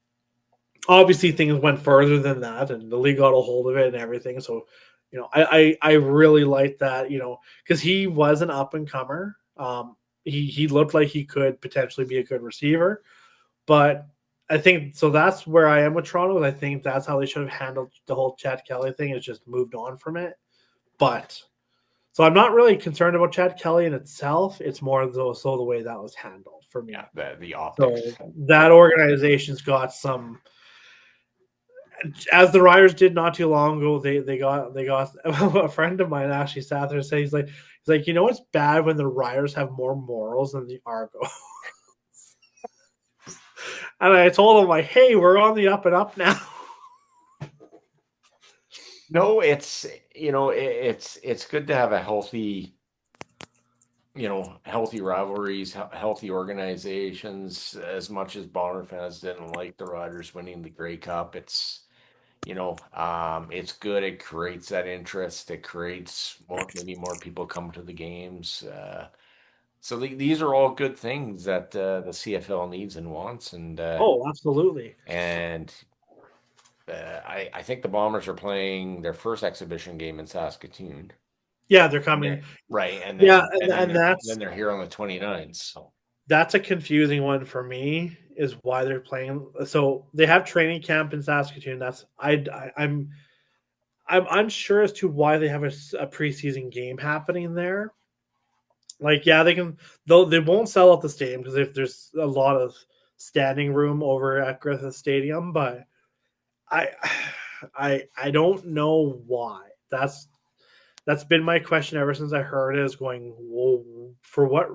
obviously things went further than that, and the league got a hold of it and everything. So, I really like that, because he was an up and comer. He looked like he could potentially be a good receiver, but I think so. That's where I am with Toronto. I think that's how they should have handled the whole Chad Kelly thing. Is just moved on from it. But so I'm not really concerned about Chad Kelly in itself. It's more so the way that was handled for Yeah, me. the optics. So that organization's got some, as the Riders did not too long ago. They got a friend of mine actually sat there and said he's like, it's bad when the Riders have more morals than the Argos. And I told him, like, hey, we're on the up and up now. No, it's good to have a healthy rivalries, healthy organizations. As much as Bonner fans didn't like the Riders winning the Grey Cup, it's good. It creates that interest. It creates maybe more people come to the games. So these are all good things that the CFL needs and wants, Oh, absolutely. and I think the Bombers are playing their first exhibition game in Saskatoon. Yeah, they're And coming. then, right, and Yeah, then and then and they're that's then they're here on the 29th. So that's a confusing one for me. Is why they're playing. So they have training camp in Saskatoon. I'm unsure as to why they have a preseason game happening there. Like, yeah, they can, though they won't sell out the stadium because if there's a lot of standing room over at Griffith Stadium, but I I don't know why. That's been my question ever since I heard it. Is going, well, for what?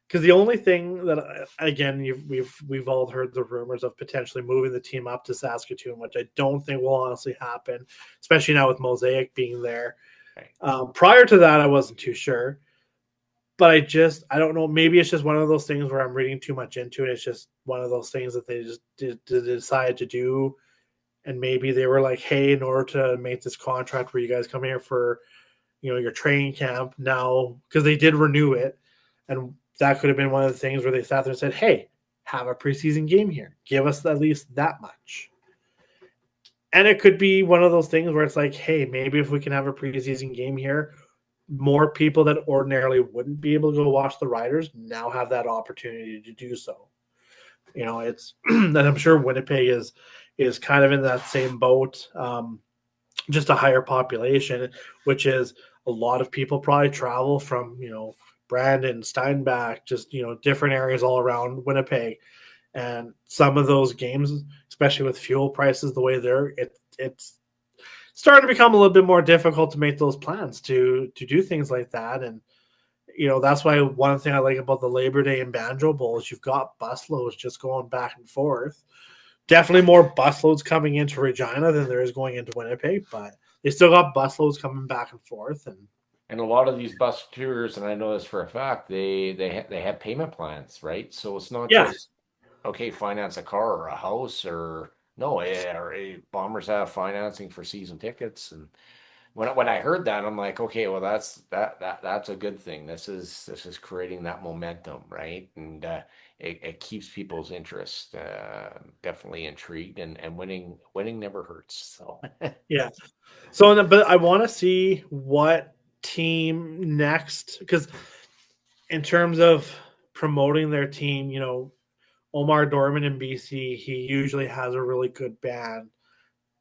Because the only thing that again we've all heard the rumors of potentially moving the team up to Saskatoon, which I don't think will honestly happen, especially now with Mosaic being there. right. Prior to that, I wasn't too sure, but I don't know. Maybe it's just one of those things where I'm reading too much into it. It's just one of those things that they just decided to do, and maybe they were like, hey, in order to make this contract where you guys come here for your training camp now, because they did renew it, and that could have been one of the things where they sat there and said, hey, have a preseason game here, give us at least that much. And it could be one of those things where it's like, hey, maybe if we can have a preseason game here, more people that ordinarily wouldn't be able to go watch the Riders now have that opportunity to do so. It's and I'm sure Winnipeg is kind of in that same boat. Just a higher population, which is a lot of people probably travel from, Brandon, Steinbach, just, different areas all around Winnipeg. And some of those games, especially with fuel prices the way it's starting to become a little bit more difficult to make those plans to do things like that. And, that's why one thing I like about the Labor Day and Banjo Bowl is you've got busloads just going back and forth. Definitely more busloads coming into Regina than there is going into Winnipeg, but they still got busloads coming back and forth. And a lot of these bus tours, and I know this for a fact, they have payment plans, right? So it's not Yeah, just okay, finance a car or a house or no, Bombers have financing for season tickets. And when I heard that, I'm like, okay, well that's a good thing. This is creating that momentum, right? And it keeps people's interest definitely intrigued, and winning never hurts. So yeah. So, but I want to see what team next, because in terms of promoting their team, Omar Dorman in BC, he usually has a really good band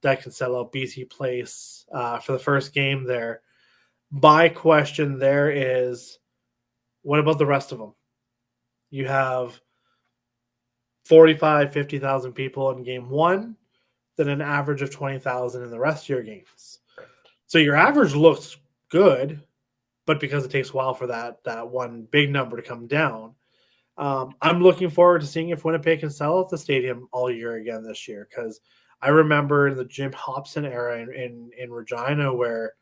that can sell out BC Place for the first game there. My question there is, what about the rest of them? You have 45, 50,000 people in game one, then an average of 20,000 in the rest of your games. So your average looks good, but because it takes a while for that one big number to come down, I'm looking forward to seeing if Winnipeg can sell out the stadium all year again this year. Because I remember in the Jim Hobson era in Regina where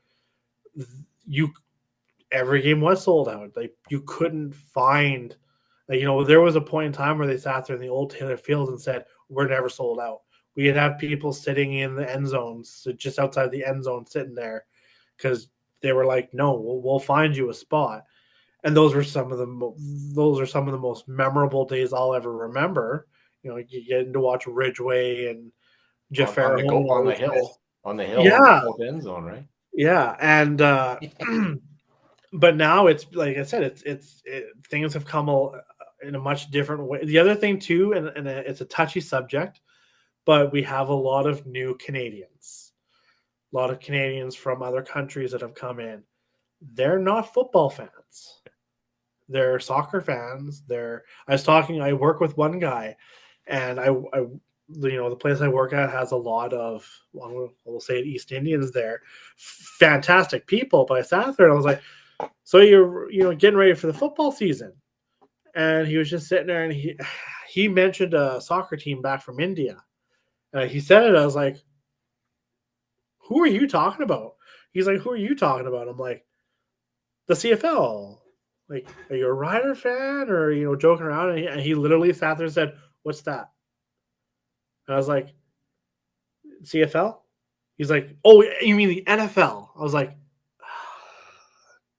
you every game was sold out. Like you couldn't find, like, there was a point in time where they sat there in the old Taylor Field and said, "We're never sold out." We'd have people sitting in the end zones, so just outside the end zone, sitting there because they were like, "No, we'll find you a spot." And those are some of the most memorable days I'll ever remember. You getting to watch Ridgeway and Jeff on the Farrell go and all those guys. on the hill on the Yeah, south end zone, right? yeah, and but now it's like I said, things have come in a much different way. The other thing too, and it's a touchy subject, but we have a lot of new Canadians. a lot of Canadians from other countries that have come in. They're not football fans. They're soccer fans. I work with one guy, and the place I work at has a lot of, well, we'll say East Indians there, fantastic people. But I sat there and I was like, so you're, getting ready for the football season. And he was just sitting there and he mentioned a soccer team back from India. And he said it, I was like, who are you talking about? He's like, who are you talking about? I'm like, the CFL. Like, are you a Rider fan or, joking around? And he literally sat there and said, what's that? And I was like, CFL? He's like, oh, you mean the NFL? I was like,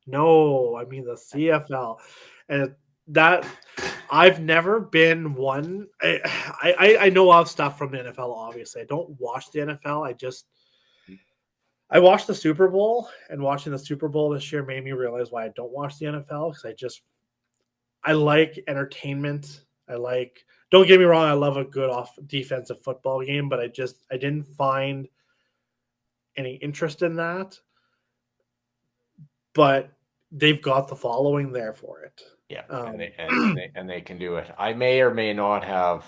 no, I mean the CFL. And that I've never been one. I know of stuff from the NFL. Obviously, I don't watch the NFL. I watched the Super Bowl, and watching the Super Bowl this year made me realize why I don't watch the NFL, because I like entertainment. I like. Don't get me wrong. I love a good off defensive football game, but I didn't find any interest in that. But they've got the following there for it. Yeah, and Um, they can do it. I may or may not have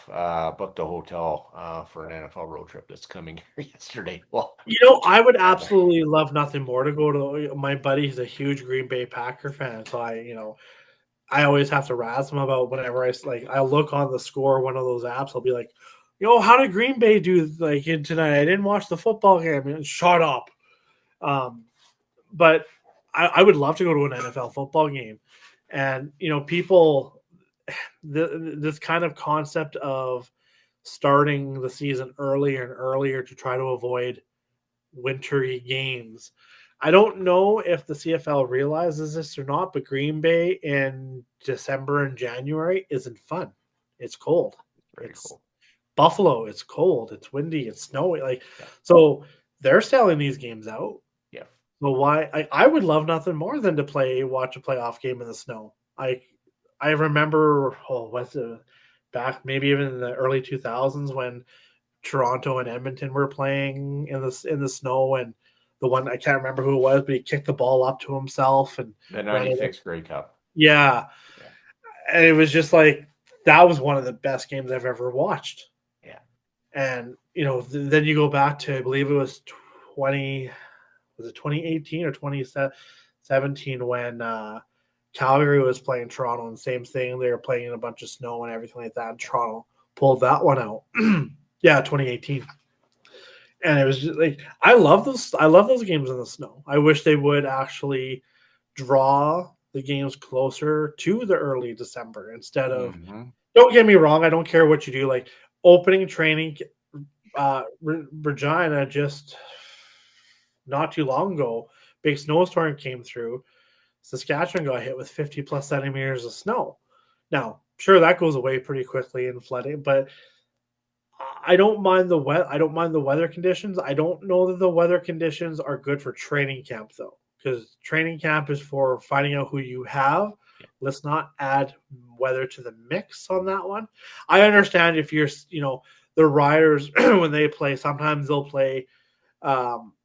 booked a hotel for an NFL road trip that's coming here yesterday. Well, I would absolutely love nothing more to go to. My buddy, he's a huge Green Bay Packer fan, so I always have to razz him about whenever I'll look on the score, one of those apps. I'll be like, how did Green Bay do in tonight? I didn't watch the football game. And shut up. Um, but I would love to go to an NFL football game, and people, this kind of concept of starting the season earlier and earlier to try to avoid wintry games. I don't know if the CFL realizes this or not, but Green Bay in December and January isn't fun. It's cold. very It's cool. Buffalo. It's cold. It's windy. It's snowy. Yeah, So they're selling these games out. yeah. So why? I would love nothing more than to watch a playoff game in the snow. I remember, what's it, back maybe even in the early 2000s when Toronto and Edmonton were playing in the snow, and the one, I can't remember who it was, but he kicked the ball up to himself and The ran it. '96 Grey Cup. Yeah, Yeah, and it was just like that was one of the best games I've ever watched. yeah. And then you go back to, I believe it was 2018 or 2017 when Calgary was playing Toronto, and same thing. They were playing in a bunch of snow and everything like that. And Toronto pulled that one out. Yeah, 2018. And it was just like I love those games in the snow. I wish they would actually draw the games closer to the early December instead of. Hmm. Don't get me wrong, I don't care what you do. Like opening training, Regina just not too long ago, big snowstorm came through. Saskatchewan got hit with 50 plus centimeters of snow. Now, sure, that goes away pretty quickly in flooding, but I don't mind the wet. I don't mind the weather conditions. I don't know that the weather conditions are good for training camp though, because training camp is for finding out who you have. Let's not add weather to the mix on that one. I understand if you're, the riders when they play, sometimes they'll play.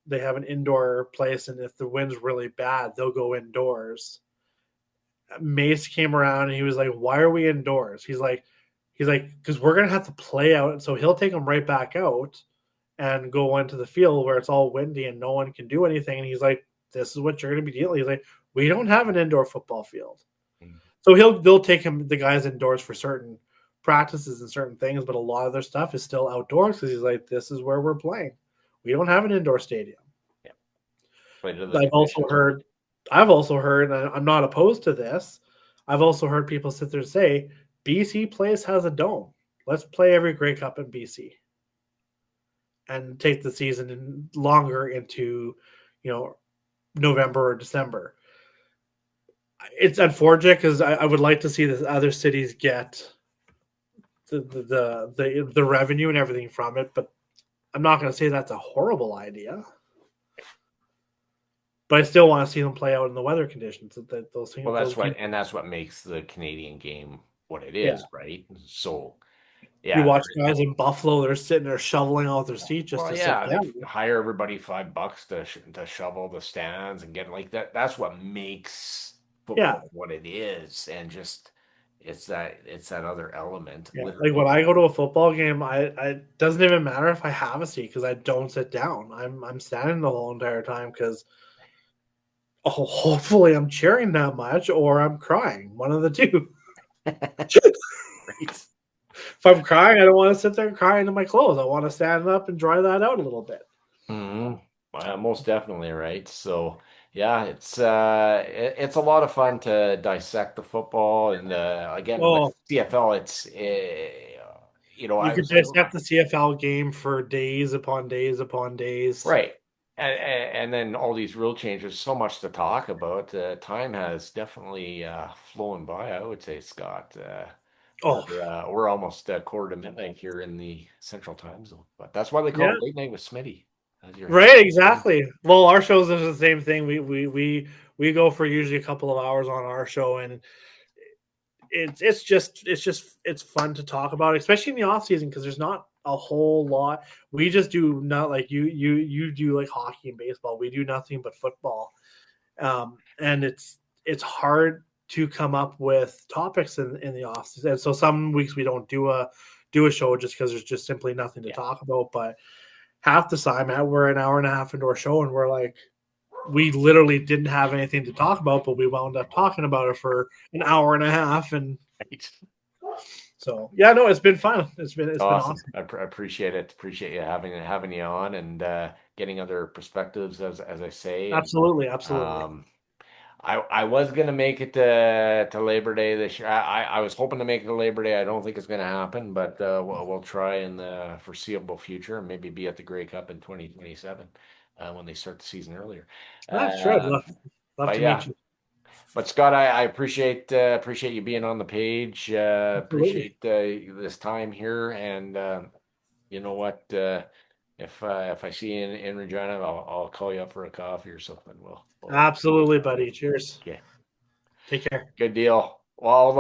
They have an indoor place, and if the wind's really bad, they'll go indoors. Mace came around and he was like, "Why are we indoors?" He's like, because we're gonna have to play out. So he'll take them right back out and go into the field where it's all windy and no one can do anything. And he's like, "This is what you're gonna be dealing." He's like, "We don't have an indoor football field." So they'll take the guys indoors for certain practices and certain things, but a lot of their stuff is still outdoors because he's like, "This is where we're playing. We don't have an indoor stadium." Yeah. Play to the I've also conditions, right? heard, and I'm not opposed to this. I've also heard people sit there and say, BC Place has a dome. Let's play every Grey Cup in BC and take the season longer into, November or December. It's unfortunate because I would like to see the other cities get the revenue and everything from it, but I'm not going to say that's a horrible idea. But I still want to see them play out in the weather conditions. Well, Those games, that's what makes the Canadian game what it yeah. is, right? So, You Yeah, watch guys in Buffalo, they're sitting there shoveling out their seat just well, to sit yeah, they down. hire everybody $5 to shovel the stands and get like that. That's what makes Yeah, football what it is, and just it's that other element, yeah. Like when literally. I go to a football game, I it doesn't even matter if I have a seat because I don't sit down. I'm standing the whole entire time because oh, hopefully I'm cheering that much or I'm crying. One of the two. Right. If I'm crying, I don't want to sit there and cry into my clothes. I want to stand up and dry that out a little bit. Hmm. Most definitely, right? So yeah, it's a lot of fun to dissect the football, and again with Oh, CFL, you I could was dissect the CFL game for days upon days upon days. right. And then all these rule changes, so much to talk about. Time has definitely flown by, I would say, Scott. Oh, We're almost quarter to midnight here in the Central Time Zone, but that's why they call yeah. it late night with Smitty. As you're Right, exactly. Well, our shows is the same thing. We go for usually a couple of hours on our show, and it's fun to talk about, especially in the off season because there's not a whole lot. We just do not like you do like hockey and baseball. We do nothing but football, and it's hard to come up with topics in the off season. And so some weeks we don't do a show just because there's just simply nothing to yeah, talk about. But half the time, we're an hour and a half into our show, and we're like, we literally didn't have anything to talk about, but we wound up talking about it for an hour and a half, and right. so yeah, no, it's been fun. It's been Awesome. awesome. I appreciate it. Appreciate you having you on and getting other perspectives, as I say. And Absolutely, absolutely, um, I was gonna make it to Labor Day this year. I was hoping to make it to Labor Day. I don't think it's gonna happen, but we'll try in the foreseeable future and maybe be at the Grey Cup in 2027 when they start the season earlier. sure. I'd Um, love but to meet yeah, you. but Scott, I appreciate you being on the page. Absolutely, Appreciate this time here, and you know what? If I see you in Regina, I'll call you up for a coffee or something. We'll absolutely, chat buddy. again. Cheers. Okay, Take care. good deal. Well,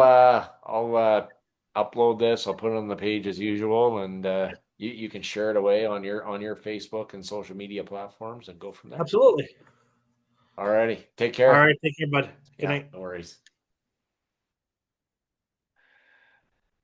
I'll upload this. I'll put it on the page as usual, and you can share it away on your Facebook and social media platforms, and go from there. Absolutely. Alrighty, take All care. right, take care, bud. Good Yeah, night. no worries.